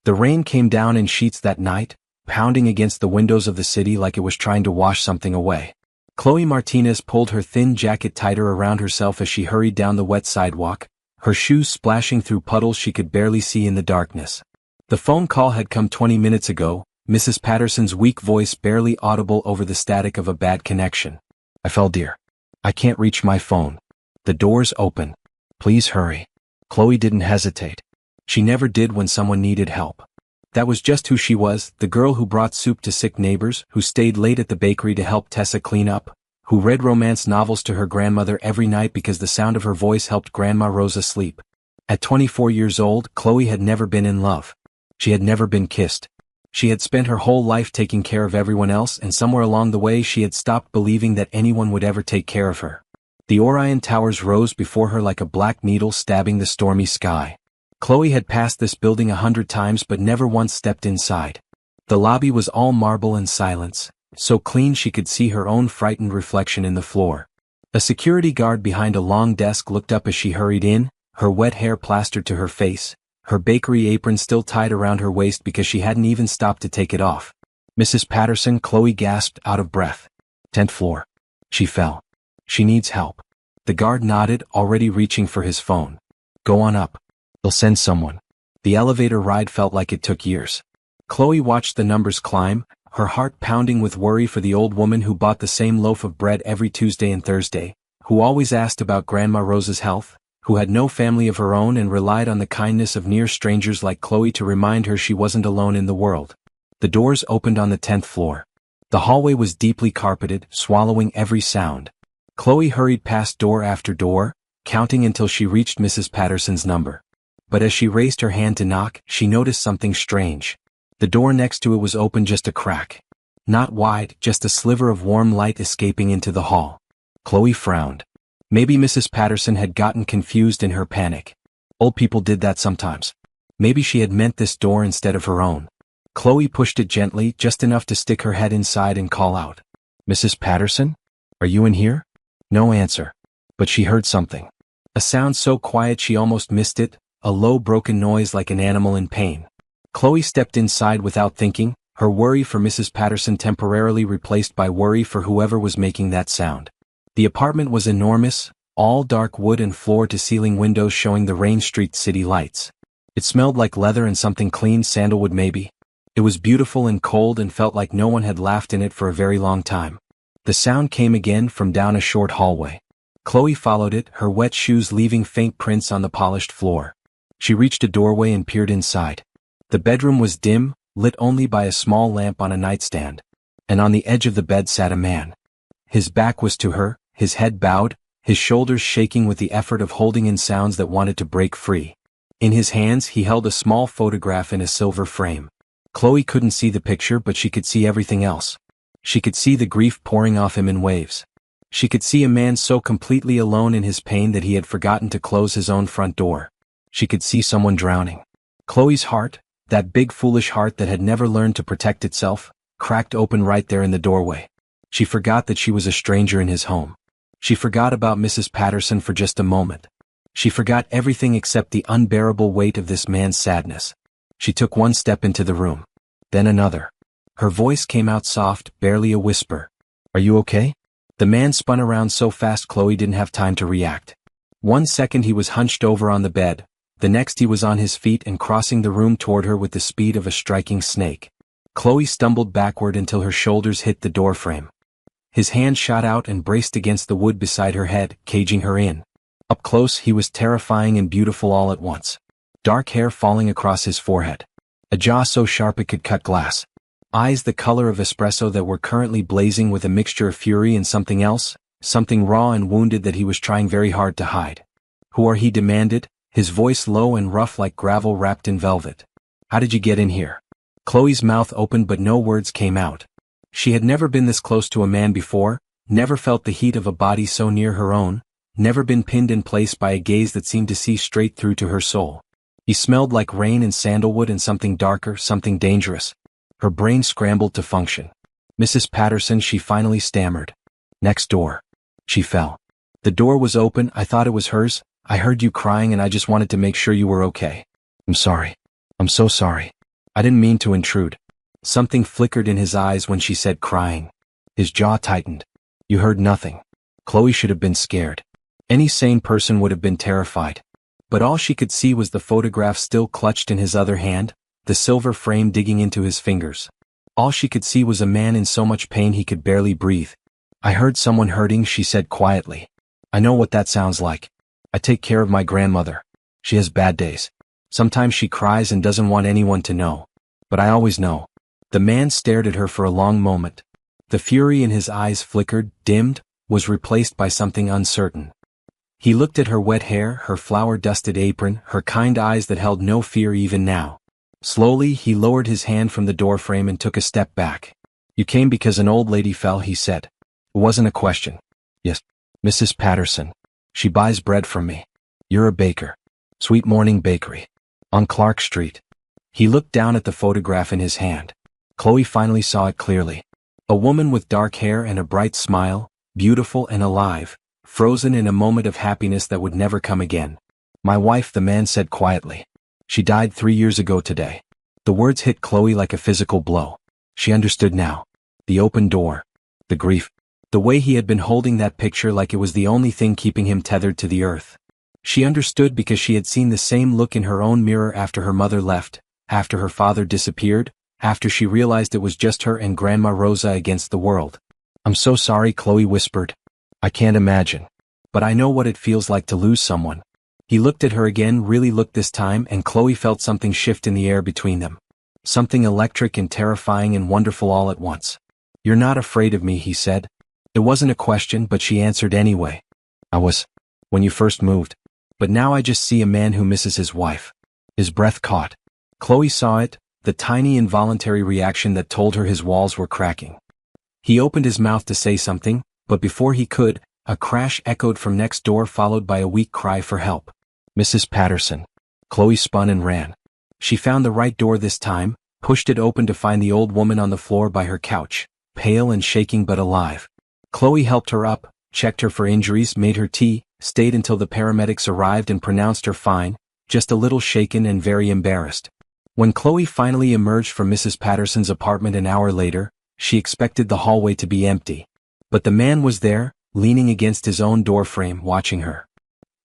The rain came down in sheets that night, pounding against the windows of the city like it was trying to wash something away. Chloe Martinez pulled her thin jacket tighter around herself as she hurried down the wet sidewalk, her shoes splashing through puddles she could barely see in the darkness. The phone call had come 20 minutes ago, Mrs. Patterson's weak voice barely audible over the static of a bad connection. "I fell, dear. I can't reach my phone. The door's open. Please hurry." Chloe didn't hesitate. She never did when someone needed help. That was just who she was, the girl who brought soup to sick neighbors, who stayed late at the bakery to help Tessa clean up, who read romance novels to her grandmother every night because the sound of her voice helped Grandma Rosa sleep. At 24 years old, Chloe had never been in love. She had never been kissed. She had spent her whole life taking care of everyone else, and somewhere along the way she had stopped believing that anyone would ever take care of her. The Orion Towers rose before her like a black needle stabbing the stormy sky. Chloe had passed this building 100 times but never once stepped inside. The lobby was all marble and silence, so clean she could see her own frightened reflection in the floor. A security guard behind a long desk looked up as she hurried in, her wet hair plastered to her face, her bakery apron still tied around her waist because she hadn't even stopped to take it off. "Mrs. Patterson," Chloe gasped, out of breath. "10th floor. She fell. She needs help." The guard nodded, already reaching for his phone. "Go on up. They'll send someone." The elevator ride felt like it took years. Chloe watched the numbers climb, her heart pounding with worry for the old woman who bought the same loaf of bread every Tuesday and Thursday, who always asked about Grandma Rosa's health, who had no family of her own and relied on the kindness of near strangers like Chloe to remind her she wasn't alone in the world. The doors opened on the 10th floor. The hallway was deeply carpeted, swallowing every sound. Chloe hurried past door after door, counting until she reached Mrs. Patterson's number. But as she raised her hand to knock, she noticed something strange. The door next to it was open just a crack. Not wide, just a sliver of warm light escaping into the hall. Chloe frowned. Maybe Mrs. Patterson had gotten confused in her panic. Old people did that sometimes. Maybe she had meant this door instead of her own. Chloe pushed it gently, just enough to stick her head inside and call out. "Mrs. Patterson? Are you in here?" No answer. But she heard something. A sound so quiet she almost missed it, a low broken noise like an animal in pain. Chloe stepped inside without thinking, her worry for Mrs. Patterson temporarily replaced by worry for whoever was making that sound. The apartment was enormous, all dark wood and floor-to-ceiling windows showing the rain-streaked city lights. It smelled like leather and something clean, sandalwood maybe. It was beautiful and cold and felt like no one had laughed in it for a very long time. The sound came again from down a short hallway. Chloe followed it, her wet shoes leaving faint prints on the polished floor. She reached a doorway and peered inside. The bedroom was dim, lit only by a small lamp on a nightstand. And on the edge of the bed sat a man. His back was to her, his head bowed, his shoulders shaking with the effort of holding in sounds that wanted to break free. In his hands he held a small photograph in a silver frame. Chloe couldn't see the picture, but she could see everything else. She could see the grief pouring off him in waves. She could see a man so completely alone in his pain that he had forgotten to close his own front door. She could see someone drowning. Chloe's heart, that big foolish heart that had never learned to protect itself, cracked open right there in the doorway. She forgot that she was a stranger in his home. She forgot about Mrs. Patterson for just a moment. She forgot everything except the unbearable weight of this man's sadness. She took one step into the room. Then another. Her voice came out soft, barely a whisper. "Are you okay?" The man spun around so fast Chloe didn't have time to react. 1 second he was hunched over on the bed, the next he was on his feet and crossing the room toward her with the speed of a striking snake. Chloe stumbled backward until her shoulders hit the doorframe. His hand shot out and braced against the wood beside her head, caging her in. Up close he was terrifying and beautiful all at once. Dark hair falling across his forehead. A jaw so sharp it could cut glass. Eyes the color of espresso that were currently blazing with a mixture of fury and something else, something raw and wounded that he was trying very hard to hide. "Who are?" he demanded, his voice low and rough like gravel wrapped in velvet. "How did you get in here?" Chloe's mouth opened but no words came out. She had never been this close to a man before, never felt the heat of a body so near her own, never been pinned in place by a gaze that seemed to see straight through to her soul. He smelled like rain and sandalwood and something darker, something dangerous. Her brain scrambled to function. "Mrs. Patterson," she finally stammered. "Next door." She fell. "The door was open, I thought it was hers, I heard you crying and I just wanted to make sure you were okay." "I'm sorry. I'm so sorry." I didn't mean to intrude. Something flickered in his eyes when she said, crying. His jaw tightened. You heard nothing. Chloe should have been scared. Any sane person would have been terrified. But all she could see was the photograph still clutched in his other hand, the silver frame digging into his fingers. All she could see was a man in so much pain he could barely breathe. I heard someone hurting, she said quietly. I know what that sounds like. I take care of my grandmother. She has bad days. Sometimes she cries and doesn't want anyone to know. But I always know. The man stared at her for a long moment. The fury in his eyes flickered, dimmed, was replaced by something uncertain. He looked at her wet hair, her flour-dusted apron, her kind eyes that held no fear even now. Slowly, he lowered his hand from the doorframe and took a step back. You came because an old lady fell, he said. It wasn't a question. Yes, Mrs. Patterson. She buys bread from me. You're a baker. Sweet Morning Bakery. On Clark Street. He looked down at the photograph in his hand. Chloe finally saw it clearly. A woman with dark hair and a bright smile, beautiful and alive, frozen in a moment of happiness that would never come again. My wife, the man said quietly. She died 3 years ago today. The words hit Chloe like a physical blow. She understood now. The open door. The grief. The way he had been holding that picture like it was the only thing keeping him tethered to the earth. She understood because she had seen the same look in her own mirror after her mother left, after her father disappeared, after she realized it was just her and Grandma Rosa against the world. I'm so sorry, Chloe whispered. I can't imagine. But I know what it feels like to lose someone. He looked at her again, really looked this time, and Chloe felt something shift in the air between them. Something electric and terrifying and wonderful all at once. You're not afraid of me, he said. It wasn't a question, but she answered anyway. I was, when you first moved. But now I just see a man who misses his wife. His breath caught. Chloe saw it, the tiny involuntary reaction that told her his walls were cracking. He opened his mouth to say something, but before he could, a crash echoed from next door followed by a weak cry for help. Mrs. Patterson. Chloe spun and ran. She found the right door this time, pushed it open to find the old woman on the floor by her couch, pale and shaking but alive. Chloe helped her up, checked her for injuries, made her tea, stayed until the paramedics arrived and pronounced her fine, just a little shaken and very embarrassed. When Chloe finally emerged from Mrs. Patterson's apartment an hour later, she expected the hallway to be empty. But the man was there, leaning against his own doorframe, watching her.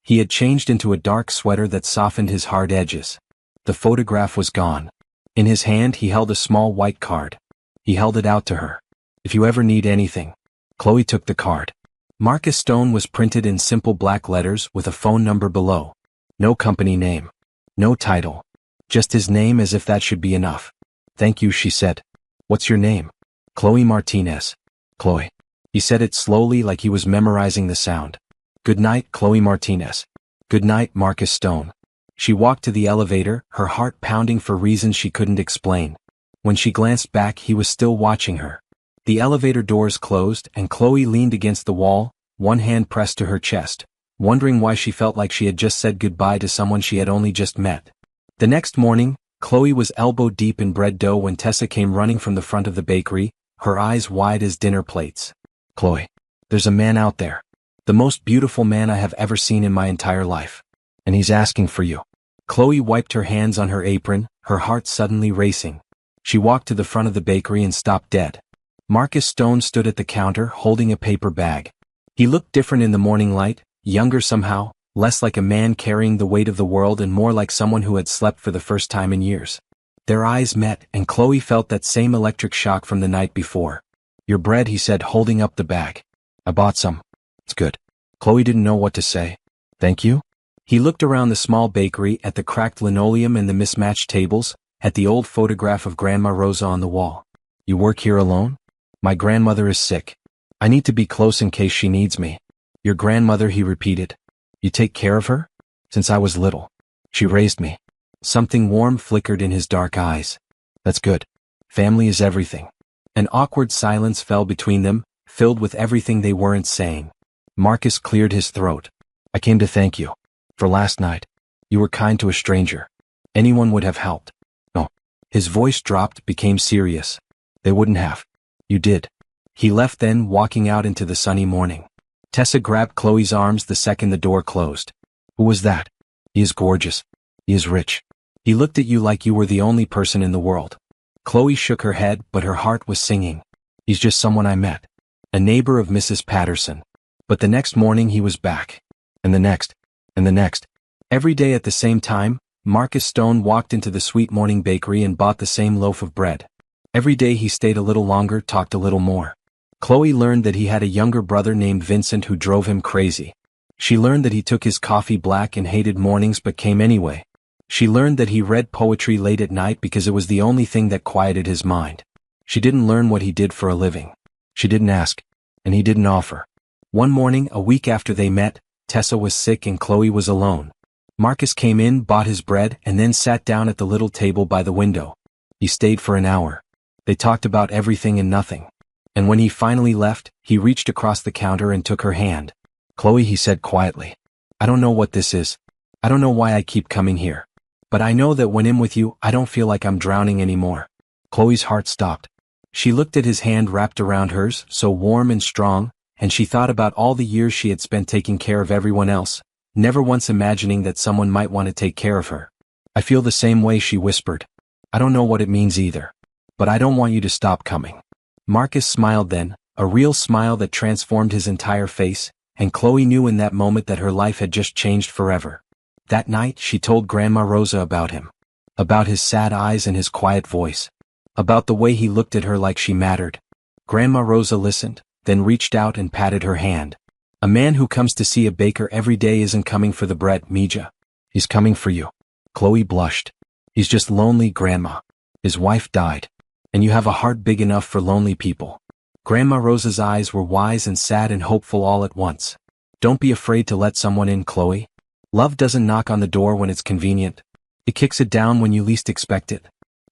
He had changed into a dark sweater that softened his hard edges. The photograph was gone. In his hand he held a small white card. He held it out to her. If you ever need anything. Chloe took the card. Marcus Stone was printed in simple black letters with a phone number below. No company name. No title. Just his name, as if that should be enough. Thank you, she said. What's your name? Chloe Martinez. Chloe. He said it slowly like he was memorizing the sound. Good night, Chloe Martinez. Good night, Marcus Stone. She walked to the elevator, her heart pounding for reasons she couldn't explain. When she glanced back, he was still watching her. The elevator doors closed, and Chloe leaned against the wall, one hand pressed to her chest, wondering why she felt like she had just said goodbye to someone she had only just met. The next morning, Chloe was elbow deep in bread dough when Tessa came running from the front of the bakery, her eyes wide as dinner plates. Chloe, there's a man out there. The most beautiful man I have ever seen in my entire life. And he's asking for you. Chloe wiped her hands on her apron, her heart suddenly racing. She walked to the front of the bakery and stopped dead. Marcus Stone stood at the counter, holding a paper bag. He looked different in the morning light, younger somehow, less like a man carrying the weight of the world and more like someone who had slept for the first time in years. Their eyes met, and Chloe felt that same electric shock from the night before. Your bread, he said, holding up the bag. I bought some. It's good. Chloe didn't know what to say. Thank you? He looked around the small bakery, at the cracked linoleum and the mismatched tables, at the old photograph of Grandma Rosa on the wall. You work here alone? My grandmother is sick. I need to be close in case she needs me. Your grandmother, he repeated. You take care of her? Since I was little. She raised me. Something warm flickered in his dark eyes. That's good. Family is everything. An awkward silence fell between them, filled with everything they weren't saying. Marcus cleared his throat. I came to thank you. For last night. You were kind to a stranger. Anyone would have helped. No. His voice dropped, became serious. They wouldn't have. You did. He left then, walking out into the sunny morning. Tessa grabbed Chloe's arms the second the door closed. Who was that? He is gorgeous. He is rich. He looked at you like you were the only person in the world. Chloe shook her head, but her heart was singing. He's just someone I met. A neighbor of Mrs. Patterson. But the next morning he was back. And the next. And the next. Every day at the same time, Marcus Stone walked into the Sweet Morning Bakery and bought the same loaf of bread. Every day he stayed a little longer, talked a little more. Chloe learned that he had a younger brother named Vincent who drove him crazy. She learned that he took his coffee black and hated mornings but came anyway. She learned that he read poetry late at night because it was the only thing that quieted his mind. She didn't learn what he did for a living. She didn't ask. And he didn't offer. One morning, a week after they met, Tessa was sick and Chloe was alone. Marcus came in, bought his bread, and then sat down at the little table by the window. He stayed for an hour. They talked about everything and nothing. And when he finally left, he reached across the counter and took her hand. Chloe, he said quietly. I don't know what this is. I don't know why I keep coming here. But I know that when I'm with you, I don't feel like I'm drowning anymore. Chloe's heart stopped. She looked at his hand wrapped around hers, so warm and strong, and she thought about all the years she had spent taking care of everyone else, never once imagining that someone might want to take care of her. I feel the same way, she whispered. I don't know what it means either. But I don't want you to stop coming. Marcus smiled then, a real smile that transformed his entire face, and Chloe knew in that moment that her life had just changed forever. That night she told Grandma Rosa about him. About his sad eyes and his quiet voice. About the way he looked at her like she mattered. Grandma Rosa listened, then reached out and patted her hand. A man who comes to see a baker every day isn't coming for the bread, Mija. He's coming for you. Chloe blushed. He's just lonely, Grandma. His wife died. And you have a heart big enough for lonely people. Grandma Rosa's eyes were wise and sad and hopeful all at once. Don't be afraid to let someone in, Chloe. Love doesn't knock on the door when it's convenient. It kicks it down when you least expect it.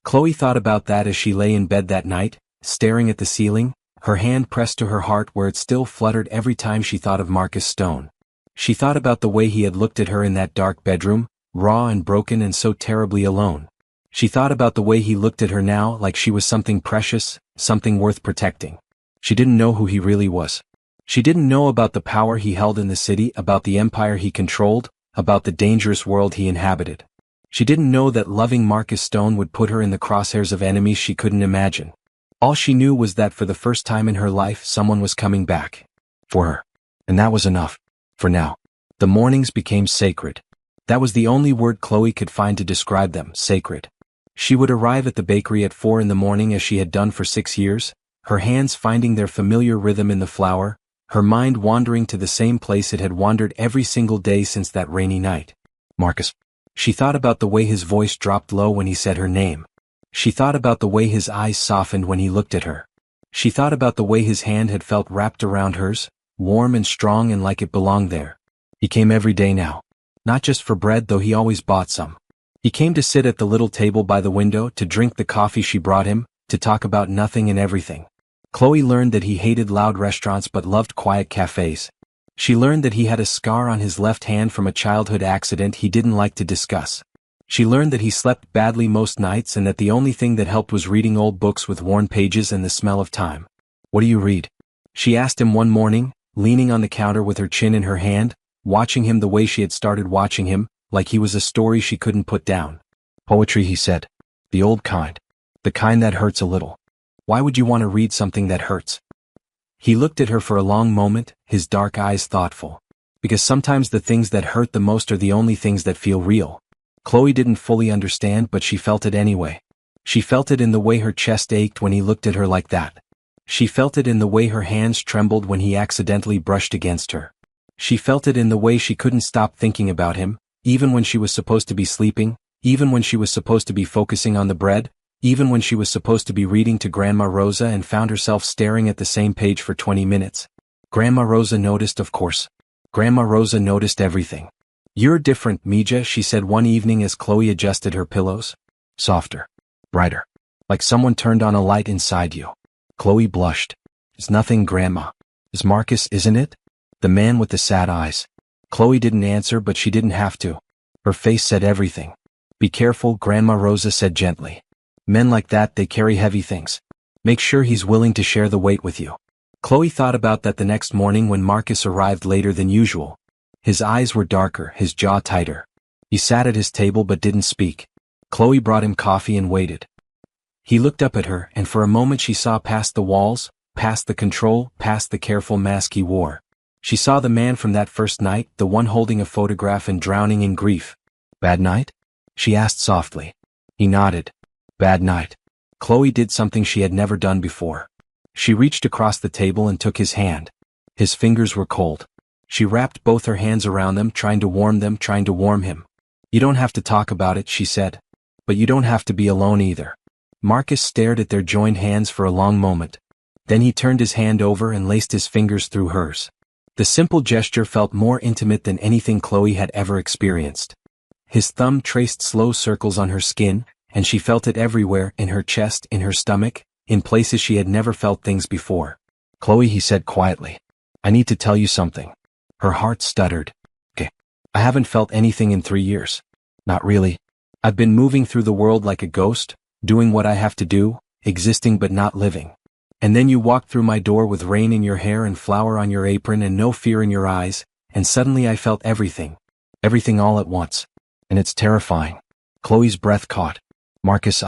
Chloe thought about that as she lay in bed that night, staring at the ceiling, her hand pressed to her heart where it still fluttered every time she thought of Marcus Stone. She thought about the way he had looked at her in that dark bedroom, raw and broken and so terribly alone. She thought about the way he looked at her now like she was something precious, something worth protecting. She didn't know who he really was. She didn't know about the power he held in the city, about the empire he controlled, about the dangerous world he inhabited. She didn't know that loving Marcus Stone would put her in the crosshairs of enemies she couldn't imagine. All she knew was that for the first time in her life someone was coming back. For her. And that was enough. For now. The mornings became sacred. That was the only word Chloe could find to describe them, sacred. She would arrive at the bakery at 4 in the morning as she had done for 6 years, her hands finding their familiar rhythm in the flour, her mind wandering to the same place it had wandered every single day since that rainy night. Marcus. She thought about the way his voice dropped low when he said her name. She thought about the way his eyes softened when he looked at her. She thought about the way his hand had felt wrapped around hers, warm and strong and like it belonged there. He came every day now. Not just for bread, though he always bought some. He came to sit at the little table by the window, to drink the coffee she brought him, to talk about nothing and everything. Chloe learned that he hated loud restaurants but loved quiet cafes. She learned that he had a scar on his left hand from a childhood accident he didn't like to discuss. She learned that he slept badly most nights and that the only thing that helped was reading old books with worn pages and the smell of time. What do you read? She asked him one morning, leaning on the counter with her chin in her hand, watching him the way she had started watching him, like he was a story she couldn't put down. Poetry, he said. The old kind. The kind that hurts a little. Why would you want to read something that hurts? He looked at her for a long moment, his dark eyes thoughtful. Because sometimes the things that hurt the most are the only things that feel real. Chloe didn't fully understand, but she felt it anyway. She felt it in the way her chest ached when he looked at her like that. She felt it in the way her hands trembled when he accidentally brushed against her. She felt it in the way she couldn't stop thinking about him, even when she was supposed to be sleeping, even when she was supposed to be focusing on the bread, even when she was supposed to be reading to Grandma Rosa and found herself staring at the same page for 20 minutes. Grandma Rosa noticed, of course. Grandma Rosa noticed everything. You're different, Mija, she said one evening as Chloe adjusted her pillows. Softer. Brighter. Like someone turned on a light inside you. Chloe blushed. It's nothing, Grandma. It's Marcus, isn't it? The man with the sad eyes. Chloe didn't answer, but she didn't have to. Her face said everything. Be careful, Grandma Rosa said gently. Men like that, they carry heavy things. Make sure he's willing to share the weight with you. Chloe thought about that the next morning when Marcus arrived later than usual. His eyes were darker, his jaw tighter. He sat at his table but didn't speak. Chloe brought him coffee and waited. He looked up at her, and for a moment she saw past the walls, past the control, past the careful mask he wore. She saw the man from that first night, the one holding a photograph and drowning in grief. "Bad night?" she asked softly. He nodded. "Bad night." Chloe did something she had never done before. She reached across the table and took his hand. His fingers were cold. She wrapped both her hands around them, trying to warm him. "You don't have to talk about it," she said. "But you don't have to be alone either." Marcus stared at their joined hands for a long moment. Then he turned his hand over and laced his fingers through hers. The simple gesture felt more intimate than anything Chloe had ever experienced. His thumb traced slow circles on her skin, and she felt it everywhere, in her chest, in her stomach, in places she had never felt things before. "Chloe," he said quietly, "I need to tell you something." Her heart stuttered. "Okay. I haven't felt anything in 3 years. Not really. I've been moving through the world like a ghost, doing what I have to do, existing but not living. And then you walked through my door with rain in your hair and flour on your apron and no fear in your eyes, and suddenly I felt everything. Everything all at once. And it's terrifying." Chloe's breath caught. "Marcus,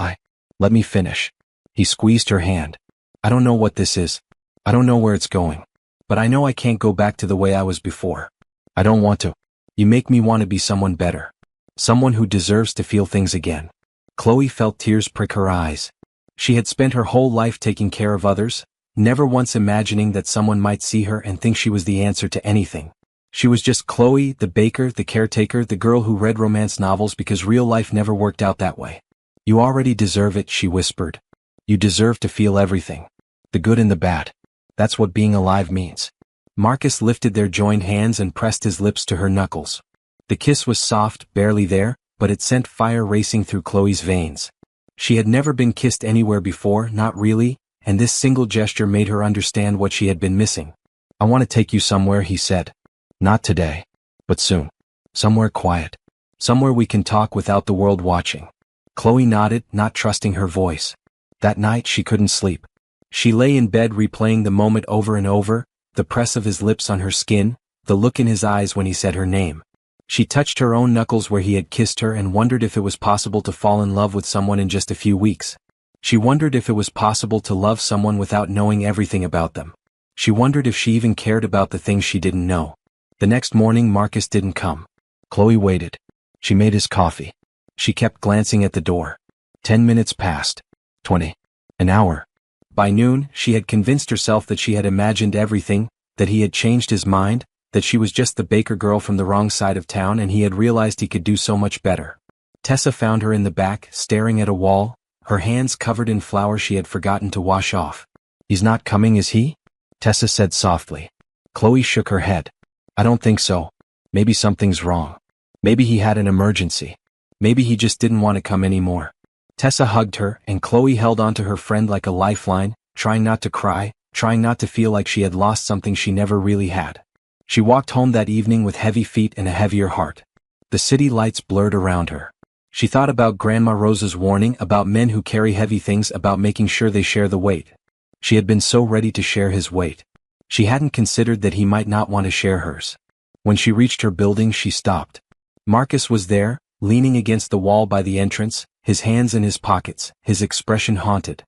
let me finish." He squeezed her hand. "I don't know what this is. I don't know where it's going. But I know I can't go back to the way I was before. I don't want to. You make me want to be someone better. Someone who deserves to feel things again." Chloe felt tears prick her eyes. She had spent her whole life taking care of others, never once imagining that someone might see her and think she was the answer to anything. She was just Chloe, the baker, the caretaker, the girl who read romance novels because real life never worked out that way. "You already deserve it," she whispered. "You deserve to feel everything. The good and the bad. That's what being alive means." Marcus lifted their joined hands and pressed his lips to her knuckles. The kiss was soft, barely there, but it sent fire racing through Chloe's veins. She had never been kissed anywhere before, not really, and this single gesture made her understand what she had been missing. "I want to take you somewhere," he said. "Not today. But soon. Somewhere quiet. Somewhere we can talk without the world watching." Chloe nodded, not trusting her voice. That night she couldn't sleep. She lay in bed replaying the moment over and over, the press of his lips on her skin, the look in his eyes when he said her name. She touched her own knuckles where he had kissed her and wondered if it was possible to fall in love with someone in just a few weeks. She wondered if it was possible to love someone without knowing everything about them. She wondered if she even cared about the things she didn't know. The next morning Marcus didn't come. Chloe waited. She made his coffee. She kept glancing at the door. 10 minutes passed. 20. An hour. By noon, she had convinced herself that she had imagined everything, that he had changed his mind, that she was just the baker girl from the wrong side of town and he had realized he could do so much better. Tessa found her in the back, staring at a wall, her hands covered in flour she had forgotten to wash off. "He's not coming, is he?" Tessa said softly. Chloe shook her head. "I don't think so. Maybe something's wrong. Maybe he had an emergency. Maybe he just didn't want to come anymore." Tessa hugged her, and Chloe held onto her friend like a lifeline, trying not to cry, trying not to feel like she had lost something she never really had. She walked home that evening with heavy feet and a heavier heart. The city lights blurred around her. She thought about Grandma Rosa's warning, about men who carry heavy things, about making sure they share the weight. She had been so ready to share his weight. She hadn't considered that he might not want to share hers. When she reached her building, she stopped. Marcus was there, leaning against the wall by the entrance, his hands in his pockets, his expression haunted.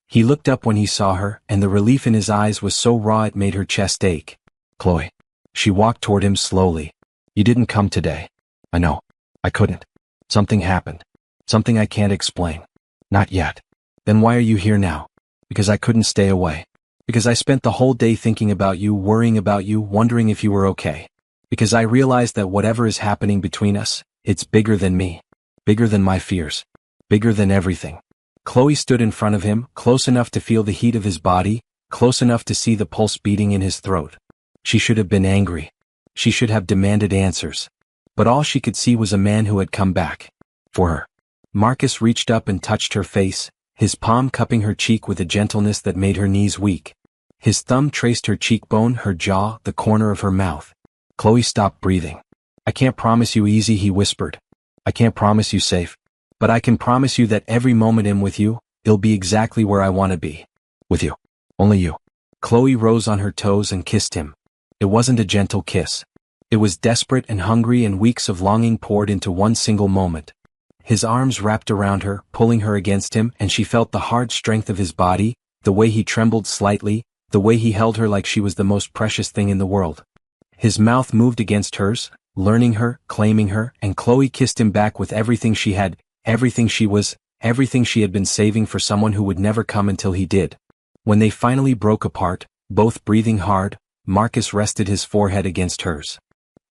He looked up when he saw her, and the relief in his eyes was so raw it made her chest ache. "Chloe." She walked toward him slowly. "You didn't come today." "I know. I couldn't. Something happened. Something I can't explain." "Not yet." "Then why are you here now?" "Because I couldn't stay away. Because I spent the whole day thinking about you, worrying about you, wondering if you were okay. Because I realized that whatever is happening between us, it's bigger than me. Bigger than my fears. Bigger than everything." Chloe stood in front of him, close enough to feel the heat of his body, close enough to see the pulse beating in his throat. She should have been angry. She should have demanded answers. But all she could see was a man who had come back. For her. Marcus reached up and touched her face, his palm cupping her cheek with a gentleness that made her knees weak. His thumb traced her cheekbone, her jaw, the corner of her mouth. Chloe stopped breathing. "I can't promise you easy," he whispered. "I can't promise you safe. But I can promise you that every moment I'm with you, it'll be exactly where I want to be. With you. Only you." Chloe rose on her toes and kissed him. It wasn't a gentle kiss. It was desperate and hungry, and weeks of longing poured into one single moment. His arms wrapped around her, pulling her against him, and she felt the hard strength of his body, the way he trembled slightly, the way he held her like she was the most precious thing in the world. His mouth moved against hers, learning her, claiming her, and Chloe kissed him back with everything she had, everything she was, everything she had been saving for someone who would never come until he did. When they finally broke apart, both breathing hard, Marcus rested his forehead against hers.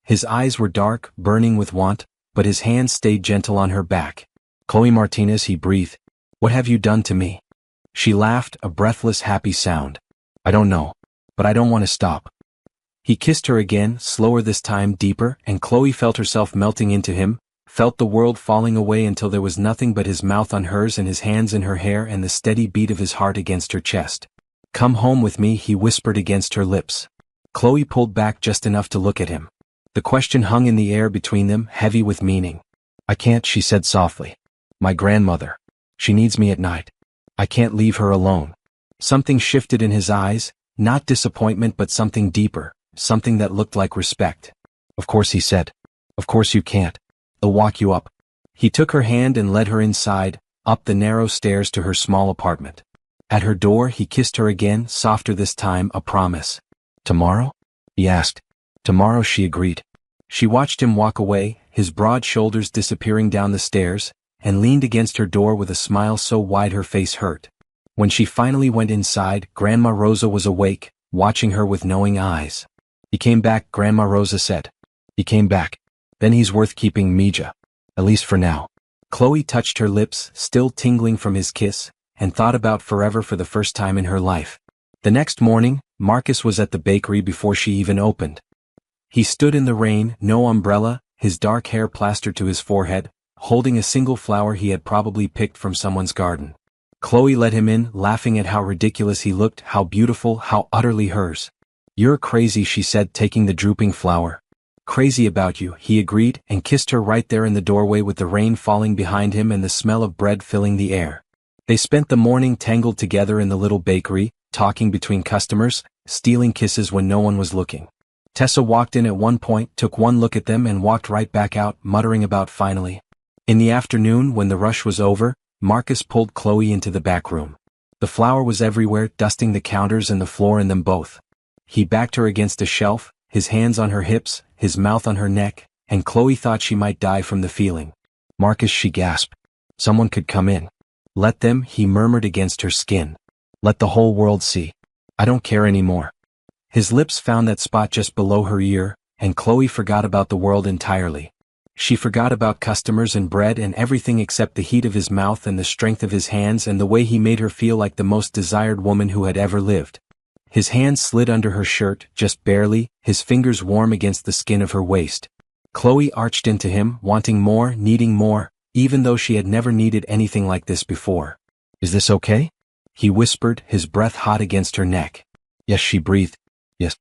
His eyes were dark, burning with want, but his hands stayed gentle on her back. "Chloe Martinez," he breathed. "What have you done to me?" She laughed, a breathless, happy sound. "I don't know. But I don't want to stop." He kissed her again, slower this time, deeper, and Chloe felt herself melting into him, felt the world falling away until there was nothing but his mouth on hers and his hands in her hair and the steady beat of his heart against her chest. "Come home with me," he whispered against her lips. Chloe pulled back just enough to look at him. The question hung in the air between them, heavy with meaning. "I can't," she said softly. "My grandmother. She needs me at night. I can't leave her alone." Something shifted in his eyes, not disappointment but something deeper, something that looked like respect. "Of course," he said. "Of course you can't. I'll walk you up." He took her hand and led her inside, up the narrow stairs to her small apartment. At her door he kissed her again, softer this time, a promise. "Tomorrow?" he asked. "Tomorrow," she agreed. She watched him walk away, his broad shoulders disappearing down the stairs, and leaned against her door with a smile so wide her face hurt. When she finally went inside, Grandma Rosa was awake, watching her with knowing eyes. "He came back," Grandma Rosa said. "He came back. Then he's worth keeping, Mija. At least for now." Chloe touched her lips, still tingling from his kiss, and thought about forever for the first time in her life. The next morning, Marcus was at the bakery before she even opened. He stood in the rain, no umbrella, his dark hair plastered to his forehead, holding a single flower he had probably picked from someone's garden. Chloe let him in, laughing at how ridiculous he looked, how beautiful, how utterly hers. "You're crazy," she said, taking the drooping flower. "Crazy about you," he agreed, and kissed her right there in the doorway with the rain falling behind him and the smell of bread filling the air. They spent the morning tangled together in the little bakery, talking between customers, stealing kisses when no one was looking. Tessa walked in at one point, took one look at them and walked right back out, muttering about finally. In the afternoon, when the rush was over, Marcus pulled Chloe into the back room. The flour was everywhere, dusting the counters and the floor and them both. He backed her against a shelf, his hands on her hips, his mouth on her neck, and Chloe thought she might die from the feeling. "Marcus," she gasped. "Someone could come in." "Let them," he murmured against her skin. "Let the whole world see. I don't care anymore." His lips found that spot just below her ear, and Chloe forgot about the world entirely. She forgot about customers and bread and everything except the heat of his mouth and the strength of his hands and the way he made her feel like the most desired woman who had ever lived. His hand slid under her shirt, just barely, his fingers warm against the skin of her waist. Chloe arched into him, wanting more, needing more, even though she had never needed anything like this before. "Is this okay?" he whispered, his breath hot against her neck. "Yes," she breathed. "Yes."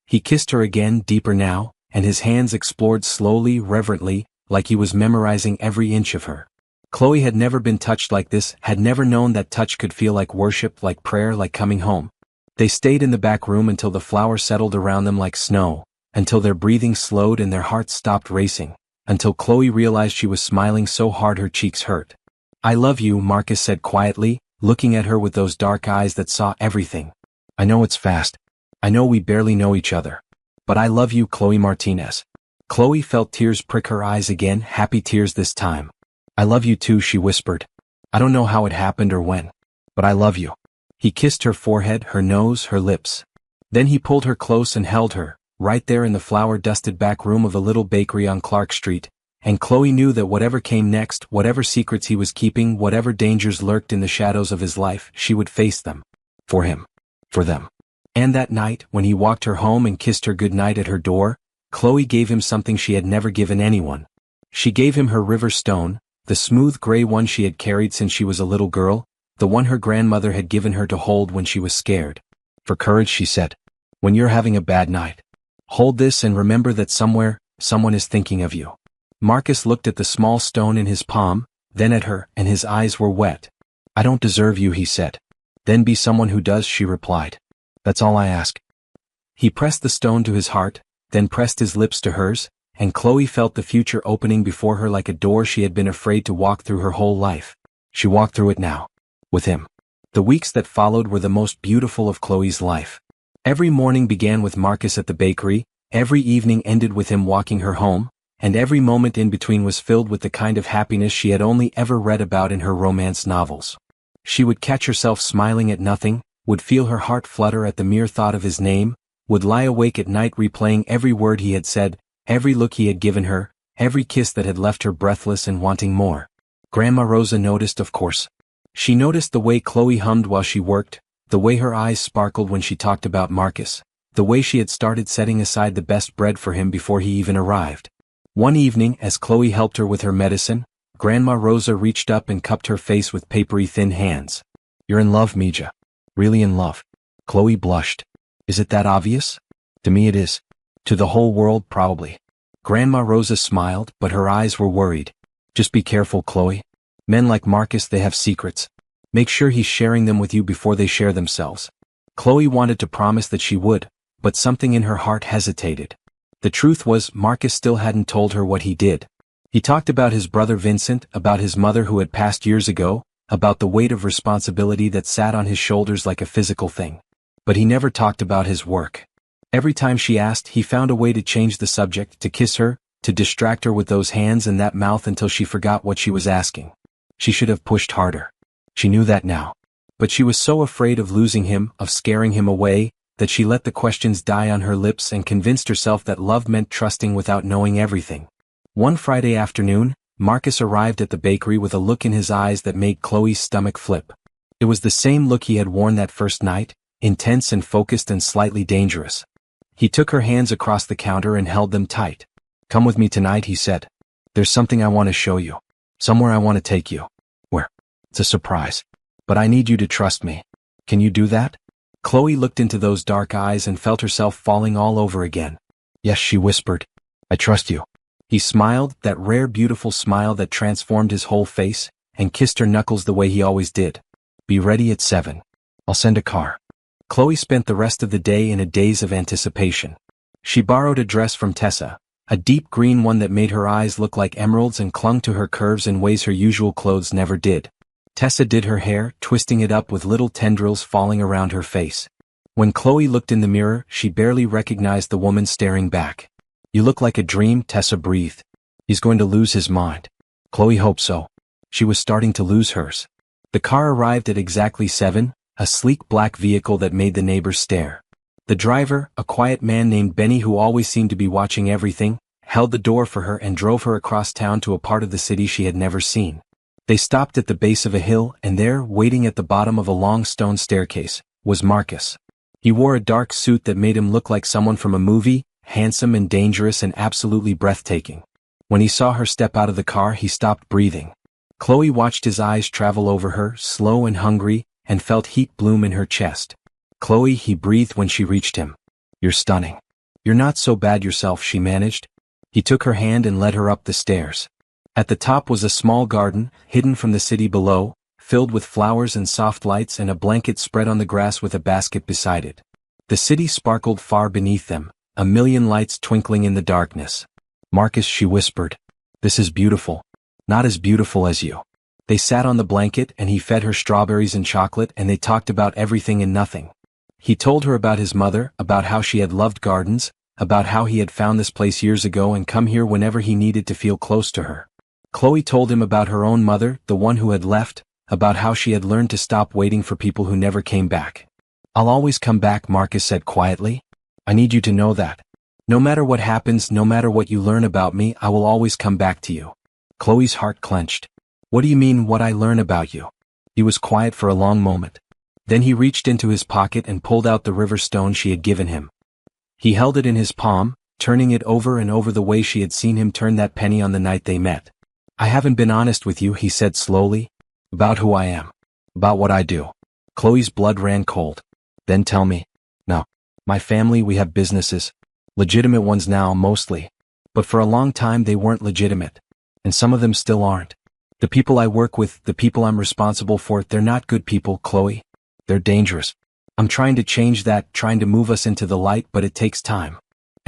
He kissed her again, deeper now, and his hands explored slowly, reverently, like he was memorizing every inch of her. Chloe had never been touched like this, had never known that touch could feel like worship, like prayer, like coming home. They stayed in the back room until the flour settled around them like snow, until their breathing slowed and their hearts stopped racing, until Chloe realized she was smiling so hard her cheeks hurt. "I love you," Marcus said quietly, looking at her with those dark eyes that saw everything. "I know it's fast. I know we barely know each other. But I love you, Chloe Martinez." Chloe felt tears prick her eyes again, happy tears this time. "I love you too," she whispered. "I don't know how it happened or when. But I love you." He kissed her forehead, her nose, her lips. Then he pulled her close and held her, right there in the flour-dusted back room of a little bakery on Clark Street, and Chloe knew that whatever came next, whatever secrets he was keeping, whatever dangers lurked in the shadows of his life, she would face them. For him. For them. And that night, when he walked her home and kissed her goodnight at her door, Chloe gave him something she had never given anyone. She gave him her river stone, the smooth gray one she had carried since she was a little girl, the one her grandmother had given her to hold when she was scared. "For courage," she said. "When you're having a bad night. Hold this and remember that somewhere, someone is thinking of you." Marcus looked at the small stone in his palm, then at her, and his eyes were wet. "I don't deserve you," he said. "Then be someone who does," she replied. "That's all I ask." He pressed the stone to his heart, then pressed his lips to hers, and Chloe felt the future opening before her like a door she had been afraid to walk through her whole life. She walked through it now. With him. The weeks that followed were the most beautiful of Chloe's life. Every morning began with Marcus at the bakery, every evening ended with him walking her home, and every moment in between was filled with the kind of happiness she had only ever read about in her romance novels. She would catch herself smiling at nothing, would feel her heart flutter at the mere thought of his name, would lie awake at night replaying every word he had said, every look he had given her, every kiss that had left her breathless and wanting more. Grandma Rosa noticed, of course. She noticed the way Chloe hummed while she worked, the way her eyes sparkled when she talked about Marcus, the way she had started setting aside the best bread for him before he even arrived. One evening, as Chloe helped her with her medicine, Grandma Rosa reached up and cupped her face with papery thin hands. "You're in love, Mija. Really in love." Chloe blushed. "Is it that obvious?" "To me it is. To the whole world, probably." Grandma Rosa smiled, but her eyes were worried. "Just be careful, Chloe. Men like Marcus, they have secrets. Make sure he's sharing them with you before they share themselves." Chloe wanted to promise that she would, but something in her heart hesitated. The truth was, Marcus still hadn't told her what he did. He talked about his brother Vincent, about his mother who had passed years ago, about the weight of responsibility that sat on his shoulders like a physical thing. But he never talked about his work. Every time she asked, he found a way to change the subject, to kiss her, to distract her with those hands and that mouth until she forgot what she was asking. She should have pushed harder. She knew that now. But she was so afraid of losing him, of scaring him away, that she let the questions die on her lips and convinced herself that love meant trusting without knowing everything. One Friday afternoon, Marcus arrived at the bakery with a look in his eyes that made Chloe's stomach flip. It was the same look he had worn that first night, intense and focused and slightly dangerous. He took her hands across the counter and held them tight. "Come with me tonight," he said. "There's something I want to show you. Somewhere I want to take you." "Where?" "It's a surprise. But I need you to trust me. Can you do that?" Chloe looked into those dark eyes and felt herself falling all over again. "Yes," she whispered. "I trust you." He smiled, that rare beautiful smile that transformed his whole face, and kissed her knuckles the way he always did. "Be ready at 7. I'll send a car." Chloe spent the rest of the day in a daze of anticipation. She borrowed a dress from Tessa, a deep green one that made her eyes look like emeralds and clung to her curves in ways her usual clothes never did. Tessa did her hair, twisting it up with little tendrils falling around her face. When Chloe looked in the mirror, she barely recognized the woman staring back. "You look like a dream," Tessa breathed. "He's going to lose his mind." Chloe hoped so. She was starting to lose hers. The car arrived at exactly 7, a sleek black vehicle that made the neighbors stare. The driver, a quiet man named Benny who always seemed to be watching everything, held the door for her and drove her across town to a part of the city she had never seen. They stopped at the base of a hill, and there, waiting at the bottom of a long stone staircase, was Marcus. He wore a dark suit that made him look like someone from a movie, handsome and dangerous and absolutely breathtaking. When he saw her step out of the car, he stopped breathing. Chloe watched his eyes travel over her, slow and hungry, and felt heat bloom in her chest. "Chloe," he breathed when she reached him. "You're stunning. You're not so bad yourself," she managed. He took her hand and led her up the stairs. At the top was a small garden, hidden from the city below, filled with flowers and soft lights and a blanket spread on the grass with a basket beside it. The city sparkled far beneath them, a million lights twinkling in the darkness. "Marcus," she whispered. "This is beautiful. Not as beautiful as you." They sat on the blanket and he fed her strawberries and chocolate and they talked about everything and nothing. He told her about his mother, about how she had loved gardens, about how he had found this place years ago and come here whenever he needed to feel close to her. Chloe told him about her own mother, the one who had left, about how she had learned to stop waiting for people who never came back. "I'll always come back," Marcus said quietly. "I need you to know that. No matter what happens, no matter what you learn about me, I will always come back to you." Chloe's heart clenched. "What do you mean, what I learn about you?" He was quiet for a long moment. Then he reached into his pocket and pulled out the river stone she had given him. He held it in his palm, turning it over and over the way she had seen him turn that penny on the night they met. "I haven't been honest with you," he said slowly. "About who I am. About what I do." Chloe's blood ran cold. "Then tell me." "No. My family, we have businesses. Legitimate ones now, mostly. But for a long time they weren't legitimate. And some of them still aren't. The people I work with, the people I'm responsible for, they're not good people, Chloe. They're dangerous. I'm trying to change that, trying to move us into the light, but it takes time.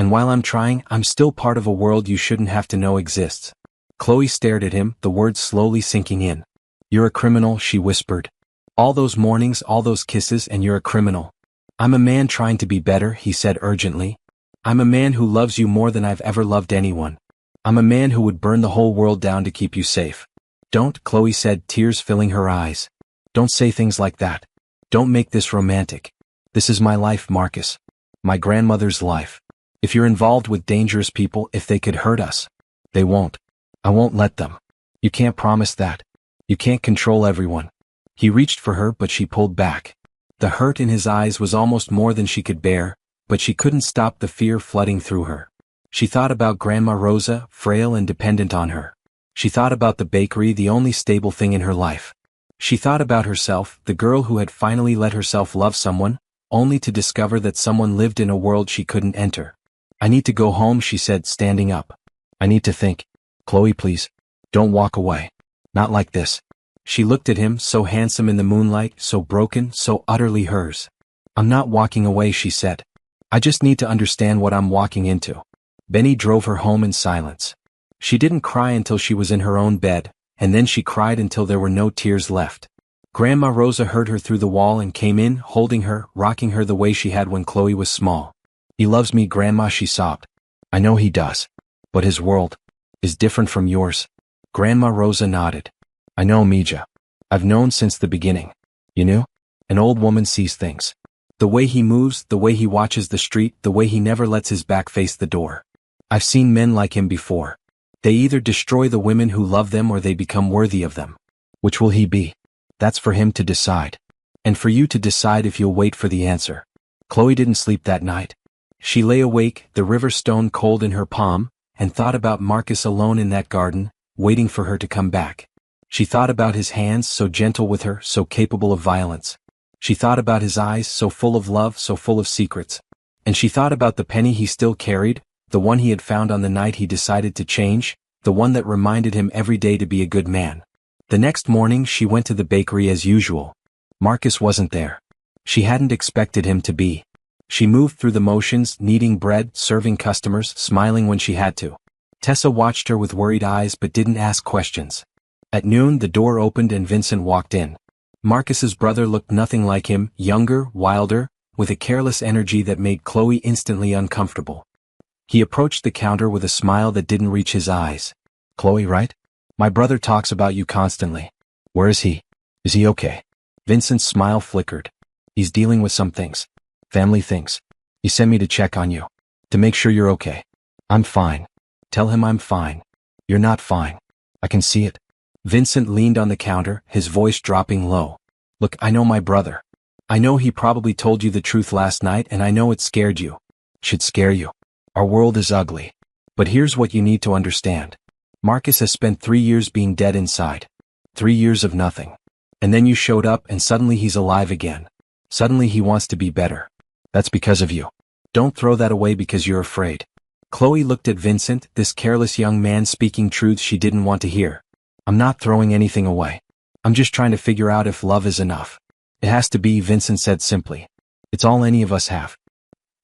And while I'm trying, I'm still part of a world you shouldn't have to know exists. Chloe stared at him, the words slowly sinking in. You're a criminal, she whispered. All those mornings, all those kisses, and you're a criminal. I'm a man trying to be better, he said urgently. I'm a man who loves you more than I've ever loved anyone. I'm a man who would burn the whole world down to keep you safe. Don't, Chloe said, tears filling her eyes. Don't say things like that. Don't make this romantic. This is my life, Marcus. My grandmother's life. If you're involved with dangerous people, if they could hurt us, they won't. I won't let them. You can't promise that. You can't control everyone. He reached for her, but she pulled back. The hurt in his eyes was almost more than she could bear, but she couldn't stop the fear flooding through her. She thought about Grandma Rosa, frail and dependent on her. She thought about the bakery, the only stable thing in her life. She thought about herself, the girl who had finally let herself love someone, only to discover that someone lived in a world she couldn't enter. I need to go home, she said, standing up. I need to think. Chloe, please. Don't walk away. Not like this. She looked at him, so handsome in the moonlight, so broken, so utterly hers. I'm not walking away, she said. I just need to understand what I'm walking into. Benny drove her home in silence. She didn't cry until she was in her own bed, and then she cried until there were no tears left. Grandma Rosa heard her through the wall and came in, holding her, rocking her the way she had when Chloe was small. He loves me, Grandma, she sobbed. I know he does. But his world is different from yours. Grandma Rosa nodded. I know, Mija. I've known since the beginning. You knew? An old woman sees things. The way he moves, the way he watches the street, the way he never lets his back face the door. I've seen men like him before. They either destroy the women who love them or they become worthy of them. Which will he be? That's for him to decide. And for you to decide if you'll wait for the answer. Chloe didn't sleep that night. She lay awake, the river stone cold in her palm, and thought about Marcus alone in that garden, waiting for her to come back. She thought about his hands, so gentle with her, so capable of violence. She thought about his eyes, so full of love, so full of secrets. And she thought about the penny he still carried, the one he had found on the night he decided to change, the one that reminded him every day to be a good man. The next morning she went to the bakery as usual. Marcus wasn't there. She hadn't expected him to be. She moved through the motions, kneading bread, serving customers, smiling when she had to. Tessa watched her with worried eyes but didn't ask questions. At noon the door opened and Vincent walked in. Marcus's brother looked nothing like him, younger, wilder, with a careless energy that made Chloe instantly uncomfortable. He approached the counter with a smile that didn't reach his eyes. Chloe, right? My brother talks about you constantly. Where is he? Is he okay? Vincent's smile flickered. He's dealing with some things. Family things. He sent me to check on you. To make sure you're okay. I'm fine. Tell him I'm fine. You're not fine. I can see it. Vincent leaned on the counter, his voice dropping low. Look, I know my brother. I know he probably told you the truth last night and I know it scared you. Should scare you. Our world is ugly. But here's what you need to understand. Marcus has spent 3 years being dead inside. 3 years of nothing. And then you showed up and suddenly he's alive again. Suddenly he wants to be better. That's because of you. Don't throw that away because you're afraid. Chloe looked at Vincent, this careless young man speaking truths she didn't want to hear. I'm not throwing anything away. I'm just trying to figure out if love is enough. It has to be, Vincent said simply. It's all any of us have.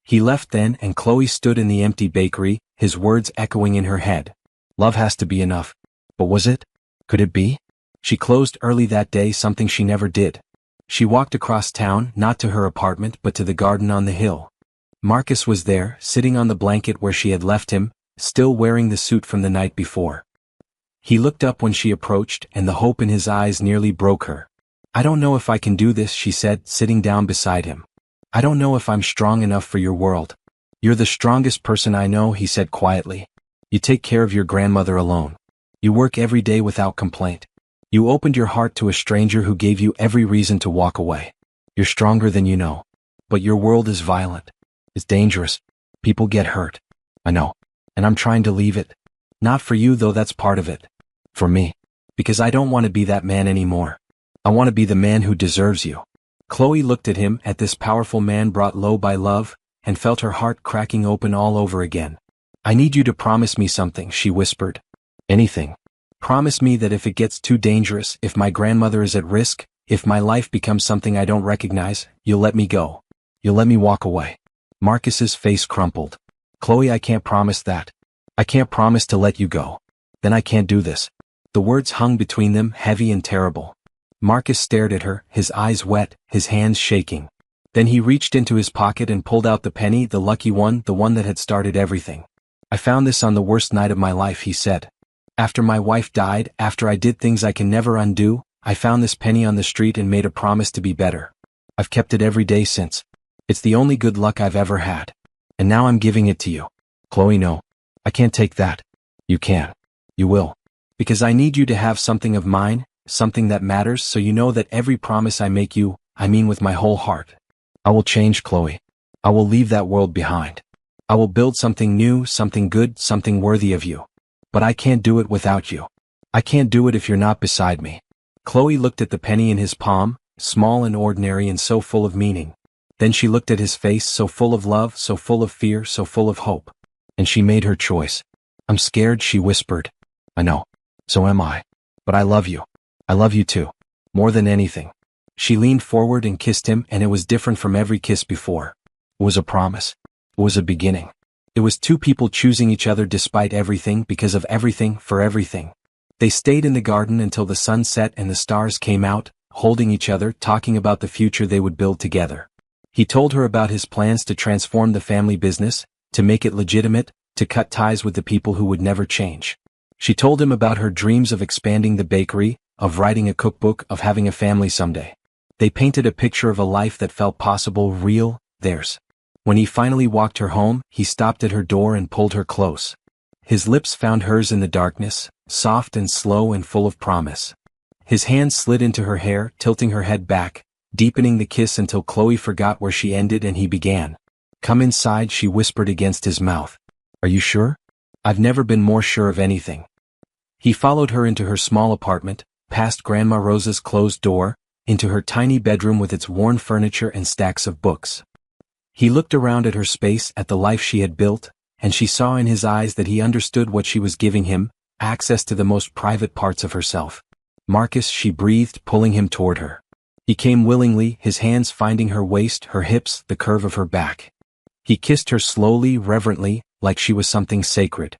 He left then and Chloe stood in the empty bakery, his words echoing in her head. Love has to be enough. But was it? Could it be? She closed early that day, something she never did. She walked across town, not to her apartment but to the garden on the hill. Marcus was there, sitting on the blanket where she had left him, still wearing the suit from the night before. He looked up when she approached and the hope in his eyes nearly broke her. I don't know if I can do this, she said, sitting down beside him. I don't know if I'm strong enough for your world. You're the strongest person I know, he said quietly. You take care of your grandmother alone. You work every day without complaint. You opened your heart to a stranger who gave you every reason to walk away. You're stronger than you know. But your world is violent. It's dangerous. People get hurt. I know. And I'm trying to leave it. Not for you though, that's part of it. For me. Because I don't want to be that man anymore. I want to be the man who deserves you. Chloe looked at him, at this powerful man brought low by love, and felt her heart cracking open all over again. I need you to promise me something, she whispered. Anything. Promise me that if it gets too dangerous, if my grandmother is at risk, if my life becomes something I don't recognize, you'll let me go. You'll let me walk away. Marcus's face crumpled. Chloe, I can't promise that. I can't promise to let you go. Then I can't do this. The words hung between them, heavy and terrible. Marcus stared at her, his eyes wet, his hands shaking. Then he reached into his pocket and pulled out the penny, the lucky one, the one that had started everything. I found this on the worst night of my life, he said. After my wife died, after I did things I can never undo, I found this penny on the street and made a promise to be better. I've kept it every day since. It's the only good luck I've ever had. And now I'm giving it to you. Chloe, no. I can't take that. You can. You will. Because I need you to have something of mine, something that matters, so you know that every promise I make you, I mean with my whole heart. I will change, Chloe. I will leave that world behind. I will build something new, something good, something worthy of you. But I can't do it without you. I can't do it if you're not beside me. Chloe looked at the penny in his palm, small and ordinary and so full of meaning. Then she looked at his face, so full of love, so full of fear, so full of hope. And she made her choice. I'm scared, she whispered. I know. So am I. But I love you. I love you too. More than anything. She leaned forward and kissed him, and it was different from every kiss before. It was a promise. It was a beginning. It was two people choosing each other despite everything, because of everything, for everything. They stayed in the garden until the sun set and the stars came out, holding each other, talking about the future they would build together. He told her about his plans to transform the family business, to make it legitimate, to cut ties with the people who would never change. She told him about her dreams of expanding the bakery, of writing a cookbook, of having a family someday. They painted a picture of a life that felt possible, real, theirs. When he finally walked her home, he stopped at her door and pulled her close. His lips found hers in the darkness, soft and slow and full of promise. His hand slid into her hair, tilting her head back, deepening the kiss until Chloe forgot where she ended and he began. Come inside, she whispered against his mouth. Are you sure? I've never been more sure of anything. He followed her into her small apartment, past Grandma Rosa's closed door, into her tiny bedroom with its worn furniture and stacks of books. He looked around at her space, at the life she had built, and she saw in his eyes that he understood what she was giving him, access to the most private parts of herself. Marcus, she breathed, pulling him toward her. He came willingly, his hands finding her waist, her hips, the curve of her back. He kissed her slowly, reverently, like she was something sacred.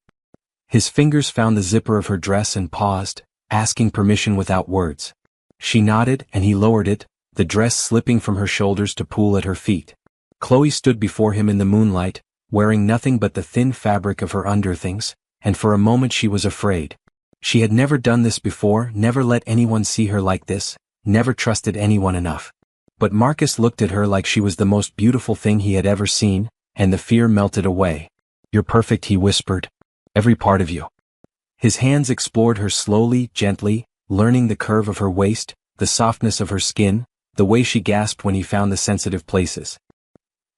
His fingers found the zipper of her dress and paused, asking permission without words. She nodded, and he lowered it, the dress slipping from her shoulders to pool at her feet. Chloe stood before him in the moonlight, wearing nothing but the thin fabric of her underthings, and for a moment she was afraid. She had never done this before, never let anyone see her like this, never trusted anyone enough. But Marcus looked at her like she was the most beautiful thing he had ever seen, and the fear melted away. You're perfect, he whispered. Every part of you. His hands explored her slowly, gently, learning the curve of her waist, the softness of her skin, the way she gasped when he found the sensitive places.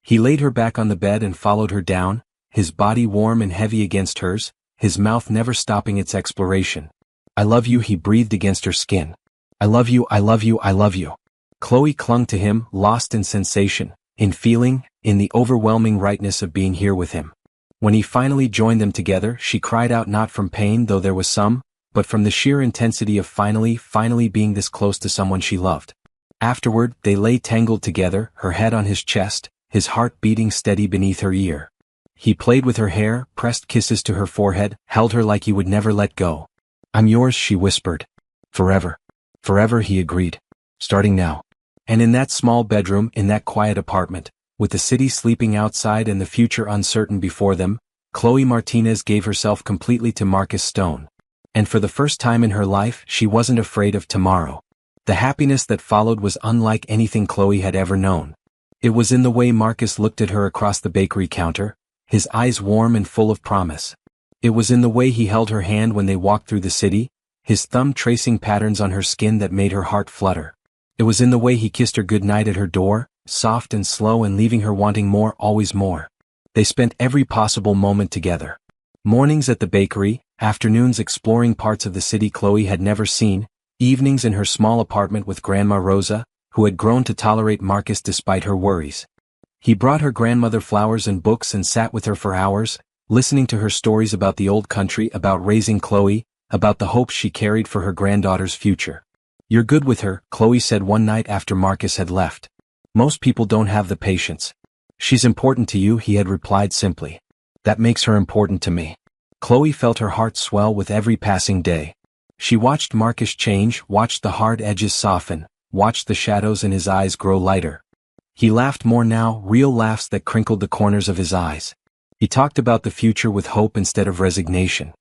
He laid her back on the bed and followed her down, his body warm and heavy against hers, his mouth never stopping its exploration. I love you, he breathed against her skin. I love you, I love you, I love you. Chloe clung to him, lost in sensation, in feeling, in the overwhelming rightness of being here with him. When he finally joined them together, she cried out, not from pain, though there was some, but from the sheer intensity of finally being this close to someone she loved. Afterward, they lay tangled together, her head on his chest, his heart beating steady beneath her ear. He played with her hair, pressed kisses to her forehead, held her like he would never let go. I'm yours, she whispered. Forever. Forever, he agreed. Starting now. And in that small bedroom, in that quiet apartment, with the city sleeping outside and the future uncertain before them, Chloe Martinez gave herself completely to Marcus Stone. And for the first time in her life, she wasn't afraid of tomorrow. The happiness that followed was unlike anything Chloe had ever known. It was in the way Marcus looked at her across the bakery counter, his eyes warm and full of promise. It was in the way he held her hand when they walked through the city, his thumb tracing patterns on her skin that made her heart flutter. It was in the way he kissed her goodnight at her door, soft and slow and leaving her wanting more, always more. They spent every possible moment together. Mornings at the bakery, afternoons exploring parts of the city Chloe had never seen, evenings in her small apartment with Grandma Rosa, who had grown to tolerate Marcus despite her worries. He brought her grandmother flowers and books and sat with her for hours, listening to her stories about the old country, about raising Chloe, about the hopes she carried for her granddaughter's future. You're good with her, Chloe said one night after Marcus had left. Most people don't have the patience. She's important to you, he had replied simply. That makes her important to me. Chloe felt her heart swell with every passing day. She watched Marcus change, watched the hard edges soften, watched the shadows in his eyes grow lighter. He laughed more now, real laughs that crinkled the corners of his eyes. He talked about the future with hope instead of resignation.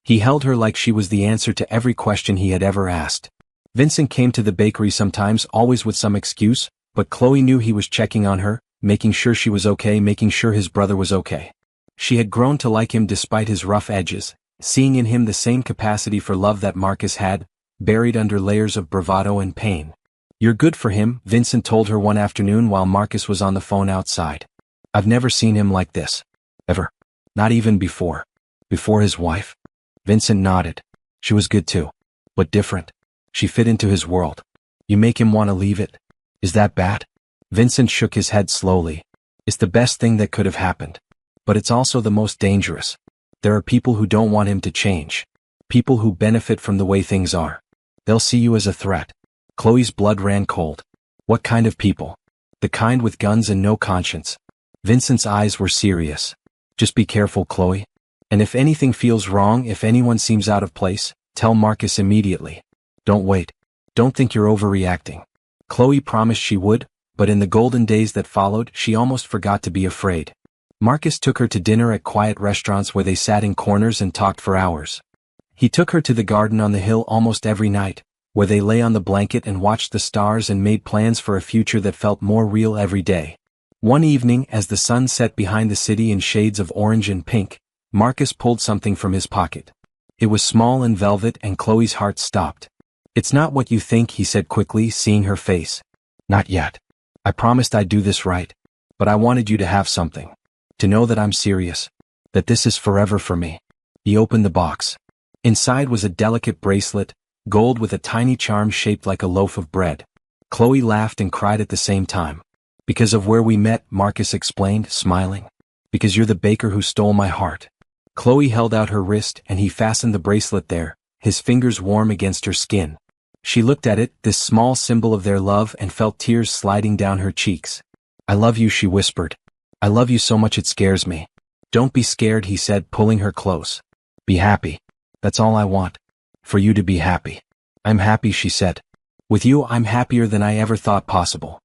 He held her like she was the answer to every question he had ever asked. Vincent came to the bakery sometimes, always with some excuse, but Chloe knew he was checking on her, making sure she was okay, making sure his brother was okay. She had grown to like him despite his rough edges, seeing in him the same capacity for love that Marcus had, buried under layers of bravado and pain. "You're good for him," Vincent told her one afternoon while Marcus was on the phone outside. "I've never seen him like this. Ever. Not even before. Before his wife?" Vincent nodded. She was good too. But different. She fit into his world. "You make him want to leave it? Is that bad?" Vincent shook his head slowly. "It's the best thing that could have happened. But it's also the most dangerous. There are people who don't want him to change. People who benefit from the way things are. They'll see you as a threat." Chloe's blood ran cold. What kind of people? The kind with guns and no conscience. Vincent's eyes were serious. "Just be careful, Chloe. And if anything feels wrong, if anyone seems out of place, tell Marcus immediately. Don't wait. Don't think you're overreacting." Chloe promised she would, but in the golden days that followed, she almost forgot to be afraid. Marcus took her to dinner at quiet restaurants where they sat in corners and talked for hours. He took her to the garden on the hill almost every night, where they lay on the blanket and watched the stars and made plans for a future that felt more real every day. One evening, as the sun set behind the city in shades of orange and pink, Marcus pulled something from his pocket. It was small and velvet, and Chloe's heart stopped. "It's not what you think," he said quickly, seeing her face. "Not yet. I promised I'd do this right. But I wanted you to have something. To know that I'm serious. That this is forever for me." He opened the box. Inside was a delicate bracelet, gold with a tiny charm shaped like a loaf of bread. Chloe laughed and cried at the same time. "Because of where we met," Marcus explained, smiling. "Because you're the baker who stole my heart." Chloe held out her wrist and he fastened the bracelet there, his fingers warm against her skin. She looked at it, this small symbol of their love, and felt tears sliding down her cheeks. "I love you," she whispered. "I love you so much it scares me." "Don't be scared," he said, pulling her close. "Be happy. That's all I want. For you to be happy." "I'm happy," she said. "With you I'm happier than I ever thought possible."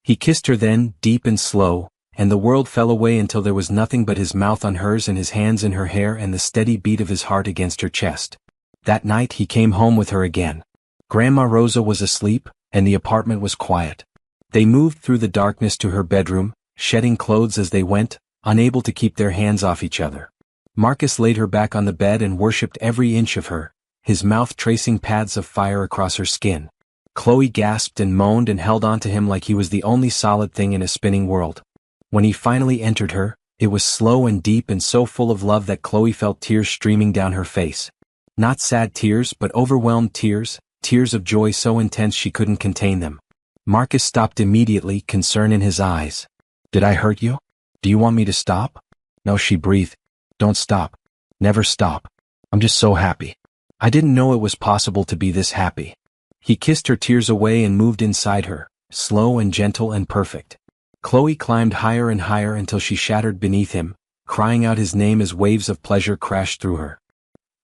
He kissed her then, deep and slow, and the world fell away until there was nothing but his mouth on hers and his hands in her hair and the steady beat of his heart against her chest. That night he came home with her again. Grandma Rosa was asleep, and the apartment was quiet. They moved through the darkness to her bedroom, shedding clothes as they went, unable to keep their hands off each other. Marcus laid her back on the bed and worshipped every inch of her, his mouth tracing paths of fire across her skin. Chloe gasped and moaned and held on to him like he was the only solid thing in a spinning world. When he finally entered her, it was slow and deep and so full of love that Chloe felt tears streaming down her face. Not sad tears, but overwhelmed tears, tears of joy so intense she couldn't contain them. Marcus stopped immediately, concern in his eyes. "Did I hurt you? Do you want me to stop?" "No," she breathed. "Don't stop. Never stop. I'm just so happy. I didn't know it was possible to be this happy." He kissed her tears away and moved inside her, slow and gentle and perfect. Chloe climbed higher and higher until she shattered beneath him, crying out his name as waves of pleasure crashed through her.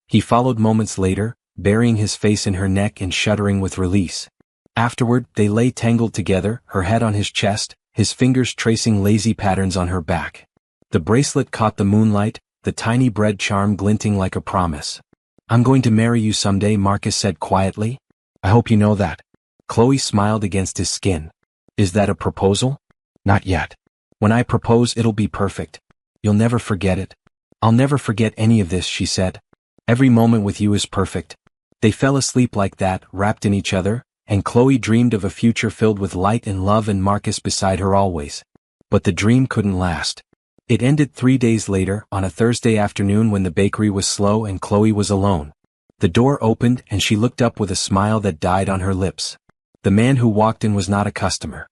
He followed moments later, burying his face in her neck and shuddering with release. Afterward, they lay tangled together, her head on his chest, his fingers tracing lazy patterns on her back. The bracelet caught the moonlight, the tiny bread charm glinting like a promise. "I'm going to marry you someday," Marcus said quietly. "I hope you know that." Chloe smiled against his skin. "Is that a proposal?" "Not yet. When I propose it'll be perfect. You'll never forget it." "I'll never forget any of this," she said. "Every moment with you is perfect." They fell asleep like that, wrapped in each other, and Chloe dreamed of a future filled with light and love and Marcus beside her always. But the dream couldn't last. It ended 3 days later, on a Thursday afternoon when the bakery was slow and Chloe was alone. The door opened and she looked up with a smile that died on her lips. The man who walked in was not a customer.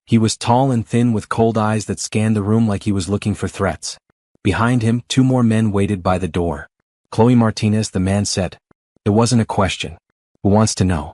He was tall and thin with cold eyes that scanned the room like he was looking for threats. Behind him, 2 more men waited by the door. "Chloe Martinez," the man said. It wasn't a question. "Who wants to know?"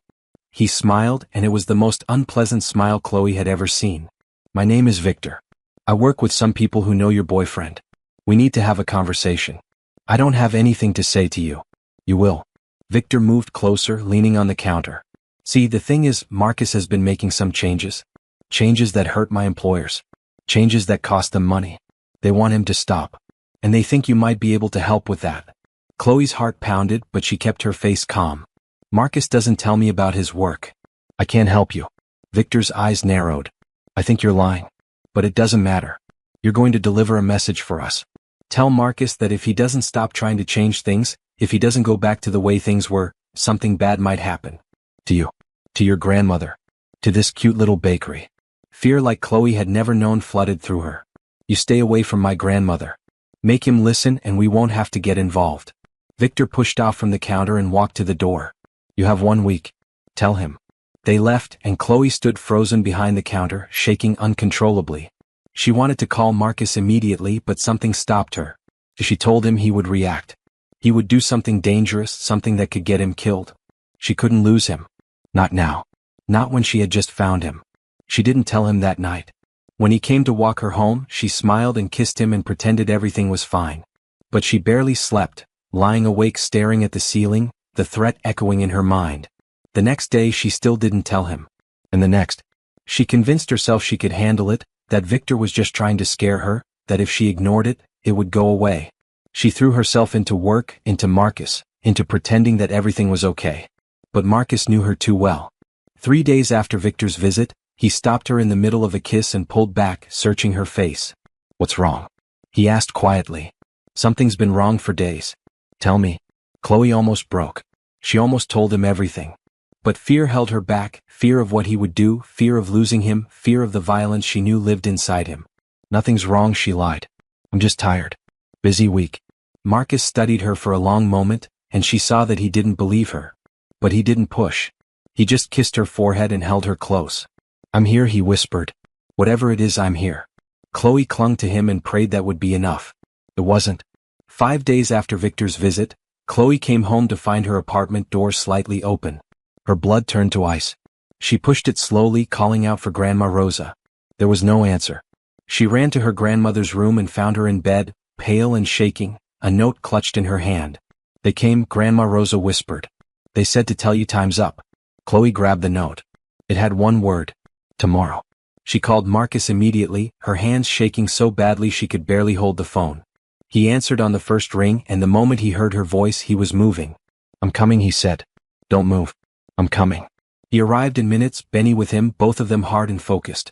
He smiled, and it was the most unpleasant smile Chloe had ever seen. "My name is Victor. I work with some people who know your boyfriend. We need to have a conversation. I don't have anything to say to you. You will. Victor moved closer, leaning on the counter. See, the thing is, Marcus has been making some changes. Changes that hurt my employers. Changes that cost them money. They want him to stop. And they think you might be able to help with that. Chloe's heart pounded, but she kept her face calm. Marcus doesn't tell me about his work. I can't help you. Victor's eyes narrowed. I think you're lying. But it doesn't matter. You're going to deliver a message for us. Tell Marcus that if he doesn't stop trying to change things, if he doesn't go back to the way things were, something bad might happen. To you. To your grandmother. To this cute little bakery. Fear like Chloe had never known flooded through her. You stay away from my grandmother. Make him listen and we won't have to get involved. Victor pushed off from the counter and walked to the door. You have 1 week. Tell him. They left and Chloe stood frozen behind the counter, shaking uncontrollably. She wanted to call Marcus immediately, but something stopped her. She told him he would react. He would do something dangerous, something that could get him killed. She couldn't lose him. Not now. Not when she had just found him. She didn't tell him that night. When he came to walk her home, she smiled and kissed him and pretended everything was fine. But she barely slept, lying awake staring at the ceiling, the threat echoing in her mind. The next day she still didn't tell him. And the next. She convinced herself she could handle it, that Victor was just trying to scare her, that if she ignored it, it would go away. She threw herself into work, into Marcus, into pretending that everything was okay. But Marcus knew her too well. 3 days after Victor's visit, he stopped her in the middle of a kiss and pulled back, searching her face. What's wrong? He asked quietly. Something's been wrong for days. Tell me. Chloe almost broke. She almost told him everything. But fear held her back, fear of what he would do, fear of losing him, fear of the violence she knew lived inside him. Nothing's wrong, she lied. I'm just tired. Busy week. Marcus studied her for a long moment, and she saw that he didn't believe her. But he didn't push. He just kissed her forehead and held her close. I'm here, he whispered. Whatever it is, I'm here. Chloe clung to him and prayed that would be enough. It wasn't. 5 days after Victor's visit, Chloe came home to find her apartment door slightly open. Her blood turned to ice. She pushed it slowly, calling out for Grandma Rosa. There was no answer. She ran to her grandmother's room and found her in bed, pale and shaking, a note clutched in her hand. They came, Grandma Rosa whispered. They said to tell you time's up. Chloe grabbed the note. It had one word. Tomorrow. She called Marcus immediately, her hands shaking so badly she could barely hold the phone. He answered on the first ring, and the moment he heard her voice, he was moving. I'm coming, he said. Don't move. I'm coming. He arrived in minutes, Benny with him, both of them hard and focused.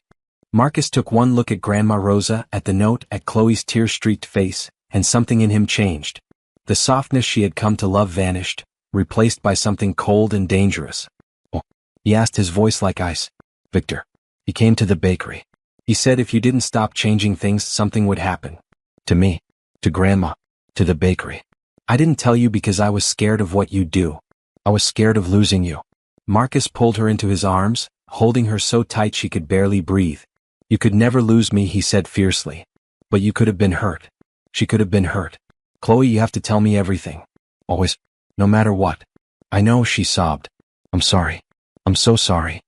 Marcus took one look at Grandma Rosa, at the note, at Chloe's tear-streaked face, and something in him changed. The softness she had come to love vanished, replaced by something cold and dangerous. Oh, he asked, his voice like ice. Victor. He came to the bakery. He said if you didn't stop changing things, something would happen. To me. To Grandma. To the bakery. I didn't tell you because I was scared of what you'd do. I was scared of losing you. Marcus pulled her into his arms, holding her so tight she could barely breathe. You could never lose me, he said fiercely. But you could have been hurt. She could have been hurt. Chloe, you have to tell me everything. Always. No matter what. I know, she sobbed. I'm sorry. I'm so sorry.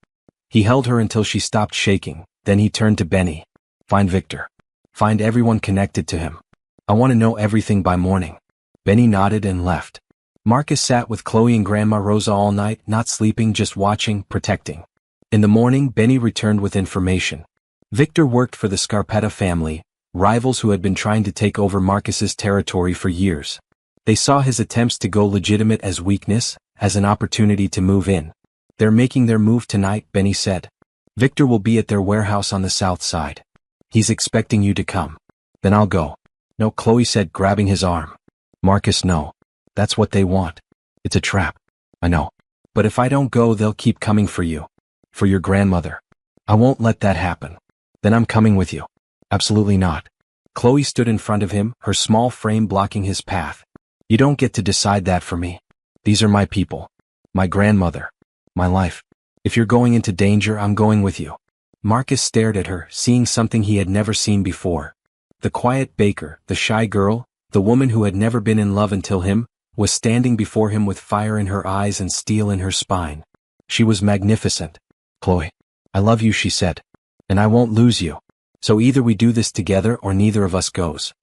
He held her until she stopped shaking, then he turned to Benny. Find Victor. Find everyone connected to him. I want to know everything by morning. Benny nodded and left. Marcus sat with Chloe and Grandma Rosa all night, not sleeping, just watching, protecting. In the morning, Benny returned with information. Victor worked for the Scarpetta family, rivals who had been trying to take over Marcus's territory for years. They saw his attempts to go legitimate as weakness, as an opportunity to move in. They're making their move tonight, Benny said. Victor will be at their warehouse on the south side. He's expecting you to come. Then I'll go. No, Chloe said, grabbing his arm. Marcus, no. That's what they want. It's a trap. I know. But if I don't go, they'll keep coming for you. For your grandmother. I won't let that happen. Then I'm coming with you. Absolutely not. Chloe stood in front of him, her small frame blocking his path. You don't get to decide that for me. These are my people. My grandmother. My life. If you're going into danger, I'm going with you. Marcus stared at her, seeing something he had never seen before. The quiet baker, the shy girl, the woman who had never been in love until him, was standing before him with fire in her eyes and steel in her spine. She was magnificent. Chloe. I love you, she said. And I won't lose you. So either we do this together or neither of us goes.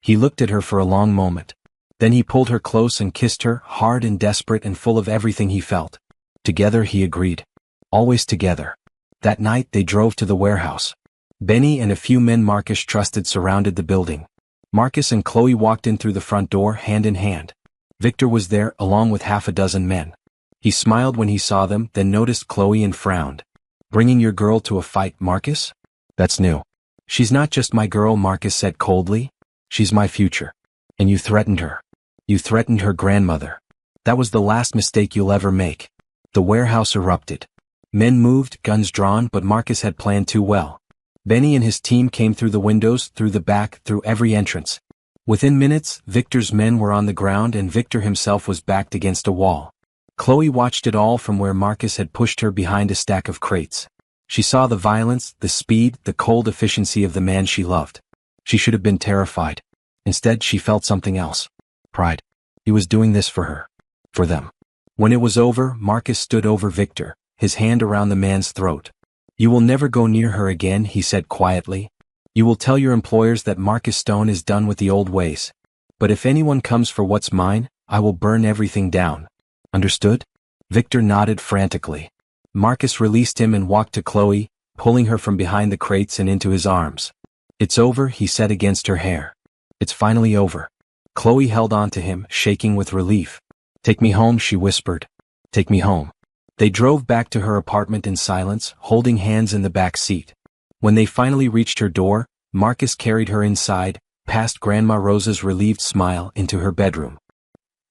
He looked at her for a long moment. Then he pulled her close and kissed her, hard and desperate and full of everything he felt. Together, he agreed. Always together. That night they drove to the warehouse. Benny and a few men Marcus trusted surrounded the building. Marcus and Chloe walked in through the front door hand in hand. Victor was there, along with half a dozen men. He smiled when he saw them, then noticed Chloe and frowned. Bringing your girl to a fight, Marcus? That's new. She's not just my girl, Marcus said coldly. She's my future. And you threatened her. You threatened her grandmother. That was the last mistake you'll ever make. The warehouse erupted. Men moved, guns drawn, but Marcus had planned too well. Benny and his team came through the windows, through the back, through every entrance. Within minutes, Victor's men were on the ground and Victor himself was backed against a wall. Chloe watched it all from where Marcus had pushed her behind a stack of crates. She saw the violence, the speed, the cold efficiency of the man she loved. She should have been terrified. Instead, she felt something else. Pride. He was doing this for her. For them. When it was over, Marcus stood over Victor, his hand around the man's throat. You will never go near her again, he said quietly. You will tell your employers that Marcus Stone is done with the old ways. But if anyone comes for what's mine, I will burn everything down. Understood? Victor nodded frantically. Marcus released him and walked to Chloe, pulling her from behind the crates and into his arms. It's over, he said against her hair. It's finally over. Chloe held on to him, shaking with relief. Take me home, she whispered. Take me home. They drove back to her apartment in silence, holding hands in the back seat. When they finally reached her door, Marcus carried her inside, past Grandma Rosa's relieved smile, into her bedroom.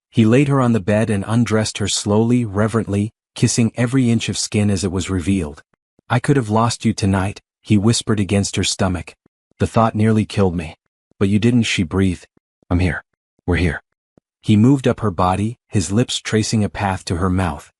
He laid her on the bed and undressed her slowly, reverently, kissing every inch of skin as it was revealed. I could have lost you tonight, he whispered against her stomach. The thought nearly killed me. But you didn't, she breathed. I'm here. We're here. He moved up her body, his lips tracing a path to her mouth.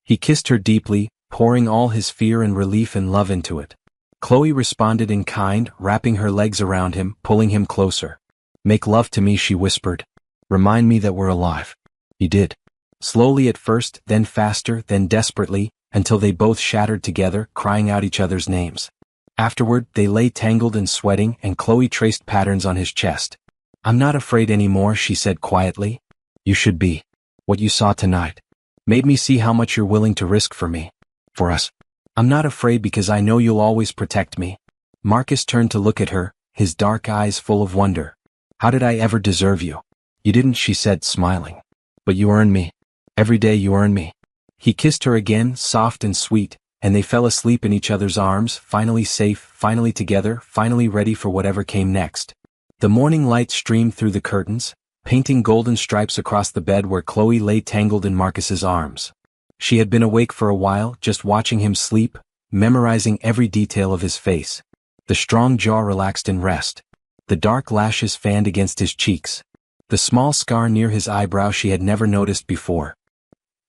He kissed her deeply, pouring all his fear and relief and love into it. Chloe responded in kind, wrapping her legs around him, pulling him closer. Make love to me, she whispered. Remind me that we're alive. He did. Slowly at first, then faster, then desperately, until they both shattered together, crying out each other's names. Afterward, they lay tangled and sweating, and Chloe traced patterns on his chest. I'm not afraid anymore, she said quietly. You should be. What you saw tonight made me see how much you're willing to risk for me. For us. I'm not afraid because I know you'll always protect me. Marcus turned to look at her, his dark eyes full of wonder. How did I ever deserve you? You didn't, she said, smiling. But you earn me. Every day you earn me. He kissed her again, soft and sweet, and they fell asleep in each other's arms, finally safe, finally together, finally ready for whatever came next. The morning light streamed through the curtains, painting golden stripes across the bed where Chloe lay tangled in Marcus's arms. She had been awake for a while, just watching him sleep, memorizing every detail of his face. The strong jaw relaxed in rest. The dark lashes fanned against his cheeks. The small scar near his eyebrow she had never noticed before.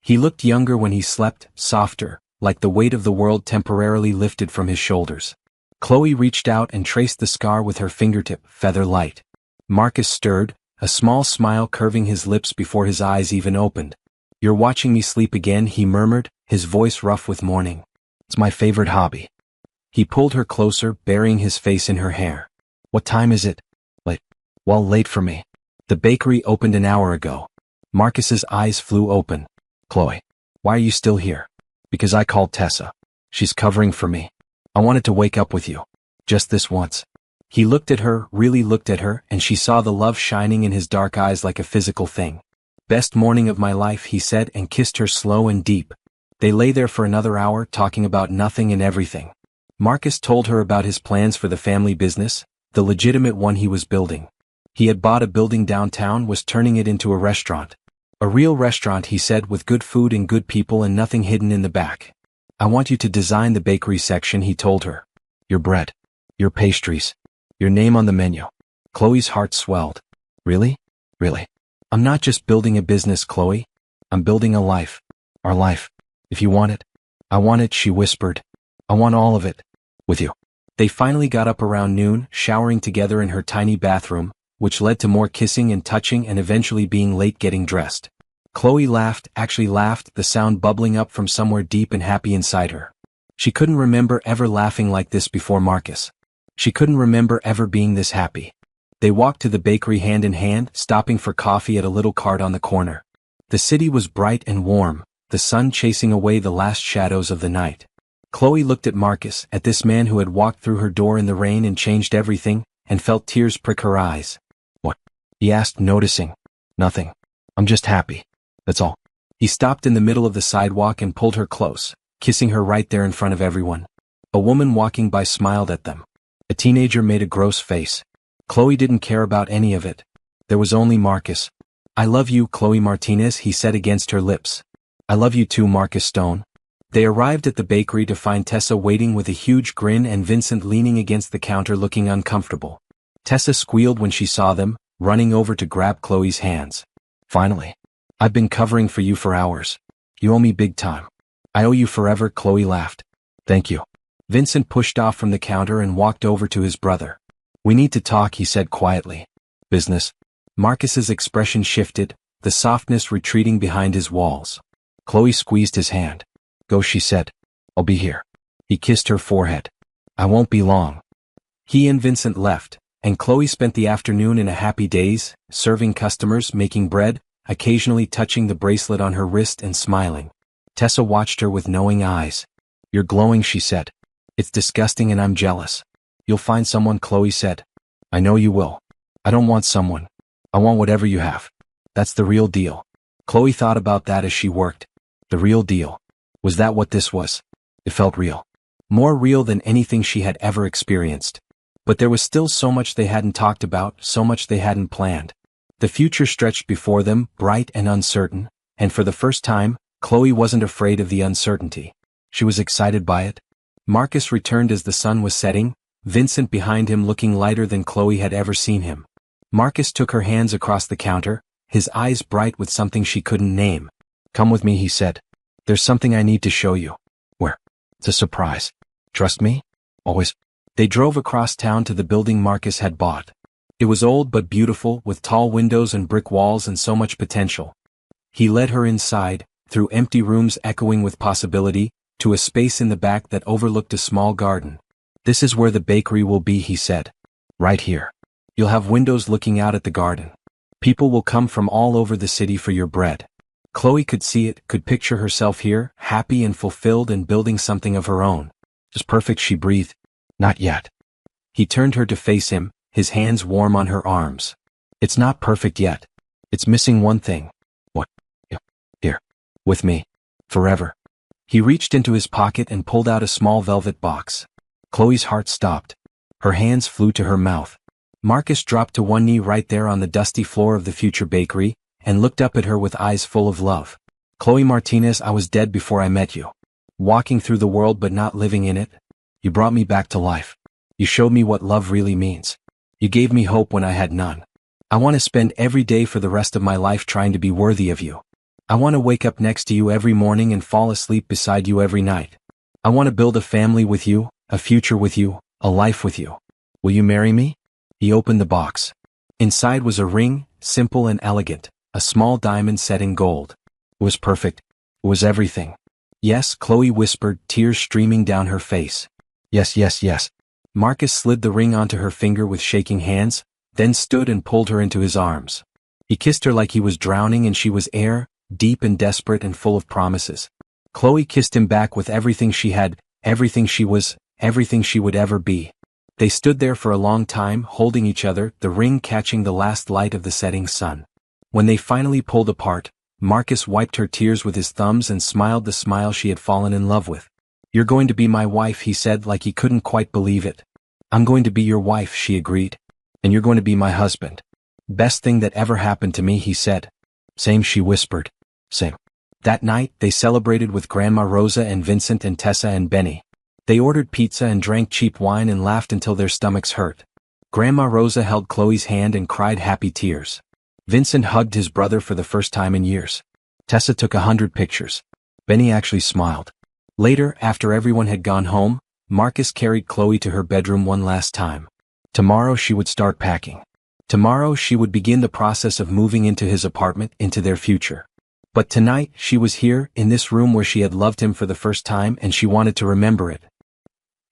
He looked younger when he slept, softer, like the weight of the world temporarily lifted from his shoulders. Chloe reached out and traced the scar with her fingertip, feather light. Marcus stirred, a small smile curving his lips before his eyes even opened. You're watching me sleep again, he murmured, his voice rough with mourning. It's my favorite hobby. He pulled her closer, burying his face in her hair. What time is it? Late. Well, late for me. The bakery opened an hour ago. Marcus's eyes flew open. Chloe, why are you still here? Because I called Tessa. She's covering for me. I wanted to wake up with you. Just this once. He looked at her, really looked at her, and she saw the love shining in his dark eyes like a physical thing. Best morning of my life, he said, and kissed her slow and deep. They lay there for another hour, talking about nothing and everything. Marcus told her about his plans for the family business, the legitimate one he was building. He had bought a building downtown, was turning it into a restaurant. A real restaurant, he said, with good food and good people and nothing hidden in the back. I want you to design the bakery section, he told her. Your bread. Your pastries. Your name on the menu. Chloe's heart swelled. Really? Really? I'm not just building a business, Chloe. I'm building a life. Our life. If you want it. I want it, she whispered. I want all of it. With you. They finally got up around noon, showering together in her tiny bathroom, which led to more kissing and touching and eventually being late getting dressed. Chloe laughed, actually laughed, the sound bubbling up from somewhere deep and happy inside her. She couldn't remember ever laughing like this before Marcus. She couldn't remember ever being this happy. They walked to the bakery hand in hand, stopping for coffee at a little cart on the corner. The city was bright and warm, the sun chasing away the last shadows of the night. Chloe looked at Marcus, at this man who had walked through her door in the rain and changed everything, and felt tears prick her eyes. "What?" he asked, noticing. "Nothing. I'm just happy. That's all." He stopped in the middle of the sidewalk and pulled her close, kissing her right there in front of everyone. A woman walking by smiled at them. A teenager made a gross face. Chloe didn't care about any of it. There was only Marcus. "I love you, Chloe Martinez," he said against her lips. "I love you too, Marcus Stone." They arrived at the bakery to find Tessa waiting with a huge grin and Vincent leaning against the counter looking uncomfortable. Tessa squealed when she saw them, running over to grab Chloe's hands. "Finally. I've been covering for you for hours. You owe me big time." "I owe you forever," Chloe laughed. "Thank you." Vincent pushed off from the counter and walked over to his brother. "We need to talk," he said quietly. "Business?" Marcus's expression shifted, the softness retreating behind his walls. Chloe squeezed his hand. "Go," she said. "I'll be here." He kissed her forehead. "I won't be long." He and Vincent left, and Chloe spent the afternoon in a happy daze, serving customers, making bread, occasionally touching the bracelet on her wrist and smiling. Tessa watched her with knowing eyes. "You're glowing," she said. "It's disgusting and I'm jealous." "You'll find someone," Chloe said. "I know you will. I don't want someone. I want whatever you have. That's the real deal." Chloe thought about that as she worked. The real deal. Was that what this was? It felt real. More real than anything she had ever experienced. But there was still so much they hadn't talked about, so much they hadn't planned. The future stretched before them, bright and uncertain, and for the first time, Chloe wasn't afraid of the uncertainty. She was excited by it. Marcus returned as the sun was setting, Vincent behind him looking lighter than Chloe had ever seen him. Marcus took her hands across the counter, his eyes bright with something she couldn't name. "Come with me," he said. "There's something I need to show you." "Where?" "It's a surprise. Trust me? Always." They drove across town to the building Marcus had bought. It was old but beautiful, with tall windows and brick walls and so much potential. He led her inside, through empty rooms echoing with possibility, to a space in the back that overlooked a small garden. "This is where the bakery will be," he said. "Right here. You'll have windows looking out at the garden. People will come from all over the city for your bread." Chloe could see it, could picture herself here, happy and fulfilled and building something of her own. "Just perfect," she breathed. "Not yet." He turned her to face him, his hands warm on her arms. "It's not perfect yet. It's missing one thing." "What?" "Here. With me. Forever." He reached into his pocket and pulled out a small velvet box. Chloe's heart stopped. Her hands flew to her mouth. Marcus dropped to one knee right there on the dusty floor of the future bakery, and looked up at her with eyes full of love. "Chloe Martinez, I was dead before I met you. Walking through the world but not living in it. You brought me back to life. You showed me what love really means. You gave me hope when I had none. I want to spend every day for the rest of my life trying to be worthy of you. I want to wake up next to you every morning and fall asleep beside you every night. I want to build a family with you, a future with you, a life with you. Will you marry me?" He opened the box. Inside was a ring, simple and elegant, a small diamond set in gold. It was perfect. It was everything. "Yes," Chloe whispered, tears streaming down her face. "Yes, yes, yes." Marcus slid the ring onto her finger with shaking hands, then stood and pulled her into his arms. He kissed her like he was drowning and she was air, deep and desperate and full of promises. Chloe kissed him back with everything she had, everything she was, everything she would ever be. They stood there for a long time, holding each other, the ring catching the last light of the setting sun. When they finally pulled apart, Marcus wiped her tears with his thumbs and smiled the smile she had fallen in love with. "You're going to be my wife," he said like he couldn't quite believe it. "I'm going to be your wife," she agreed. "And you're going to be my husband." "Best thing that ever happened to me," he said. "Same," she whispered. "Same." That night, they celebrated with Grandma Rosa and Vincent and Tessa and Benny. They ordered pizza and drank cheap wine and laughed until their stomachs hurt. Grandma Rosa held Chloe's hand and cried happy tears. Vincent hugged his brother for the first time in years. Tessa took 100 pictures. Benny actually smiled. Later, after everyone had gone home, Marcus carried Chloe to her bedroom one last time. Tomorrow she would start packing. Tomorrow she would begin the process of moving into his apartment, into their future. But tonight, she was here, in this room where she had loved him for the first time and she wanted to remember it.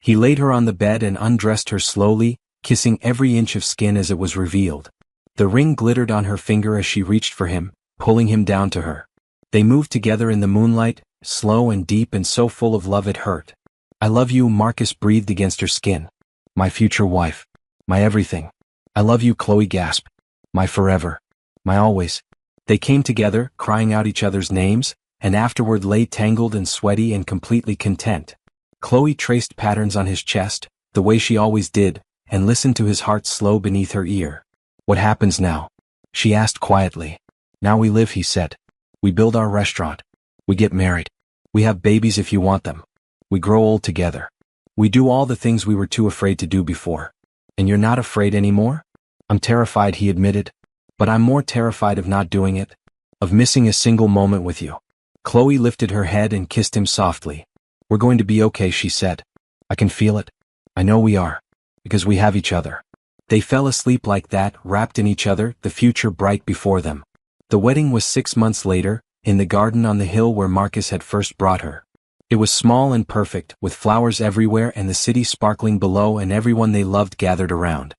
He laid her on the bed and undressed her slowly, kissing every inch of skin as it was revealed. The ring glittered on her finger as she reached for him, pulling him down to her. They moved together in the moonlight, slow and deep and so full of love it hurt. "I love you," Marcus breathed against her skin. "My future wife. My everything. I love you," Chloe gasped. "My forever. My always." They came together, crying out each other's names, and afterward lay tangled and sweaty and completely content. Chloe traced patterns on his chest, the way she always did, and listened to his heart slow beneath her ear. "What happens now?" she asked quietly. "Now we live," he said. "We build our restaurant. We get married. We have babies if you want them. We grow old together. We do all the things we were too afraid to do before." "And you're not afraid anymore?" "I'm terrified," he admitted. "But I'm more terrified of not doing it. Of missing a single moment with you." Chloe lifted her head and kissed him softly. "We're going to be okay," she said. "I can feel it. I know we are. Because we have each other." They fell asleep like that, wrapped in each other, the future bright before them. The wedding was 6 months later, in the garden on the hill where Marcus had first brought her. It was small and perfect, with flowers everywhere and the city sparkling below and everyone they loved gathered around.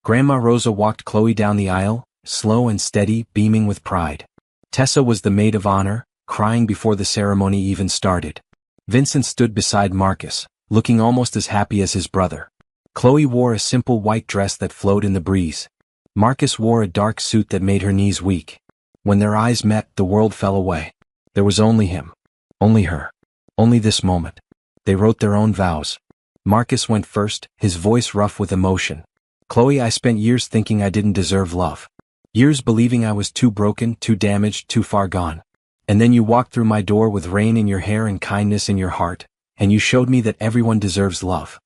Grandma Rosa walked Chloe down the aisle, slow and steady, beaming with pride. Tessa was the maid of honor, crying before the ceremony even started. Vincent stood beside Marcus, looking almost as happy as his brother. Chloe wore a simple white dress that flowed in the breeze. Marcus wore a dark suit that made her knees weak. When their eyes met, the world fell away. There was only him. Only her. Only this moment. They wrote their own vows. Marcus went first, his voice rough with emotion. "Chloe, I spent years thinking I didn't deserve love. Years believing I was too broken, too damaged, too far gone. And then you walked through my door with rain in your hair and kindness in your heart, and you showed me that everyone deserves love.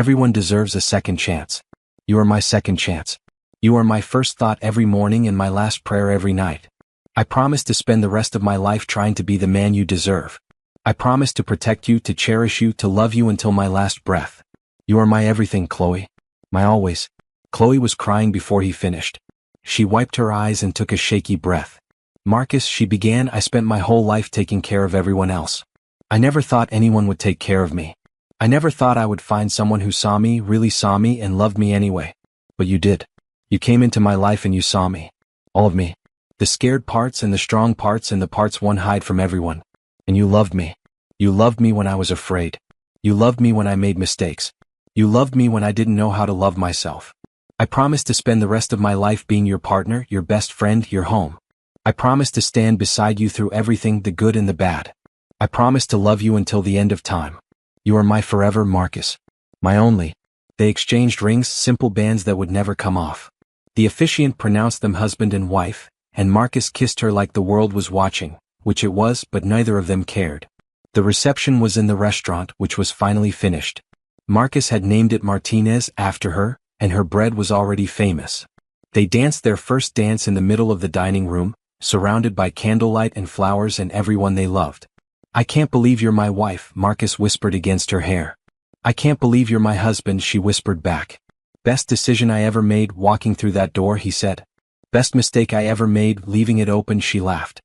Everyone deserves a second chance. You are my second chance. You are my first thought every morning and my last prayer every night. I promise to spend the rest of my life trying to be the man you deserve. I promise to protect you, to cherish you, to love you until my last breath. You are my everything, Chloe. My always." Chloe was crying before he finished. She wiped her eyes and took a shaky breath. "Marcus," she began, "I spent my whole life taking care of everyone else. I never thought anyone would take care of me. I never thought I would find someone who saw me, really saw me, and loved me anyway. But you did. You came into my life and you saw me. All of me. The scared parts and the strong parts and the parts one hide from everyone. And you loved me. You loved me when I was afraid. You loved me when I made mistakes. You loved me when I didn't know how to love myself. I promise to spend the rest of my life being your partner, your best friend, your home. I promise to stand beside you through everything, the good and the bad. I promise to love you until the end of time. You are my forever, Marcus. My only." They exchanged rings, simple bands that would never come off. The officiant pronounced them husband and wife, and Marcus kissed her like the world was watching, which it was, but neither of them cared. The reception was in the restaurant, which was finally finished. Marcus had named it Martinez after her, and her bread was already famous. They danced their first dance in the middle of the dining room, surrounded by candlelight and flowers and everyone they loved. "I can't believe you're my wife," Marcus whispered against her hair. "I can't believe you're my husband," she whispered back. "Best decision I ever made walking through that door," he said. "Best mistake I ever made leaving it open," she laughed.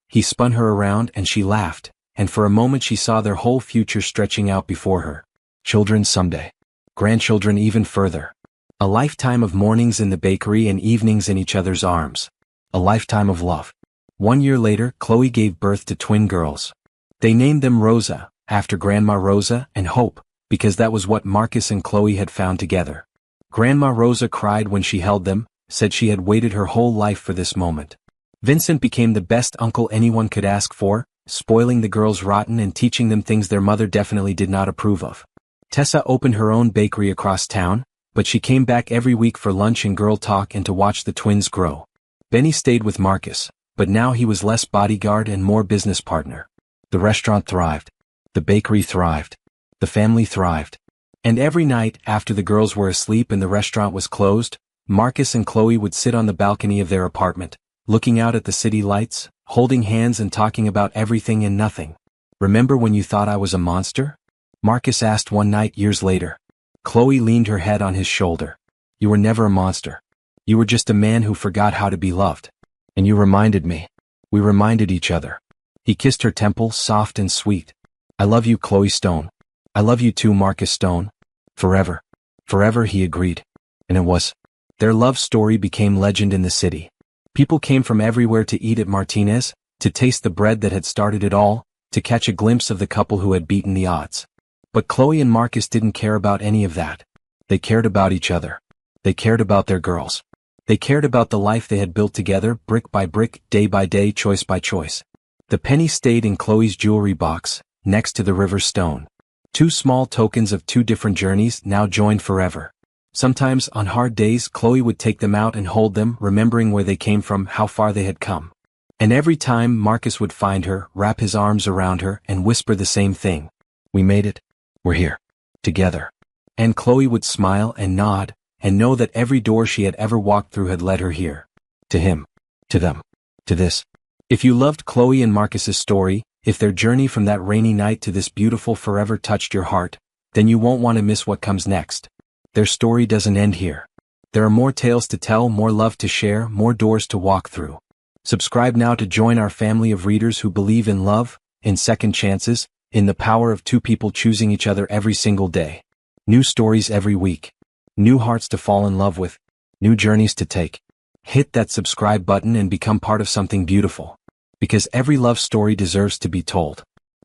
He spun her around and she laughed, and for a moment she saw their whole future stretching out before her. Children someday. Grandchildren even further. A lifetime of mornings in the bakery and evenings in each other's arms. A lifetime of love. 1 year later, Chloe gave birth to twin girls. They named them Rosa, after Grandma Rosa, and Hope, because that was what Marcus and Chloe had found together. Grandma Rosa cried when she held them, said she had waited her whole life for this moment. Vincent became the best uncle anyone could ask for, spoiling the girls rotten and teaching them things their mother definitely did not approve of. Tessa opened her own bakery across town, but she came back every week for lunch and girl talk and to watch the twins grow. Benny stayed with Marcus, but now he was less bodyguard and more business partner. The restaurant thrived. The bakery thrived. The family thrived. And every night, after the girls were asleep and the restaurant was closed, Marcus and Chloe would sit on the balcony of their apartment, looking out at the city lights, holding hands and talking about everything and nothing. "Remember when you thought I was a monster?" Marcus asked one night years later. Chloe leaned her head on his shoulder. "You were never a monster. You were just a man who forgot how to be loved. And you reminded me. We reminded each other." He kissed her temple, soft and sweet. "I love you, Chloe Stone. I love you too, Marcus Stone. Forever." "Forever," he agreed. And it was. Their love story became legend in the city. People came from everywhere to eat at Martinez, to taste the bread that had started it all, to catch a glimpse of the couple who had beaten the odds. But Chloe and Marcus didn't care about any of that. They cared about each other. They cared about their girls. They cared about the life they had built together, brick by brick, day by day, choice by choice. The penny stayed in Chloe's jewelry box, next to the river stone. Two small tokens of two different journeys, now joined forever. Sometimes, on hard days, Chloe would take them out and hold them, remembering where they came from, how far they had come. And every time Marcus would find her, wrap his arms around her, and whisper the same thing. We made it. We're here. Together. And Chloe would smile and nod, and know that every door she had ever walked through had led her here. To him. To them. To this. If you loved Chloe and Marcus's story, if their journey from that rainy night to this beautiful forever touched your heart, then you won't want to miss what comes next. Their story doesn't end here. There are more tales to tell, more love to share, more doors to walk through. Subscribe now to join our family of readers who believe in love, in second chances, in the power of two people choosing each other every single day. New stories every week. New hearts to fall in love with. New journeys to take. Hit that subscribe button and become part of something beautiful. Because every love story deserves to be told.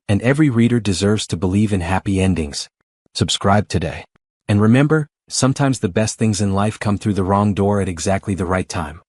And every reader deserves to believe in happy endings. Subscribe today. And remember, sometimes the best things in life come through the wrong door at exactly the right time.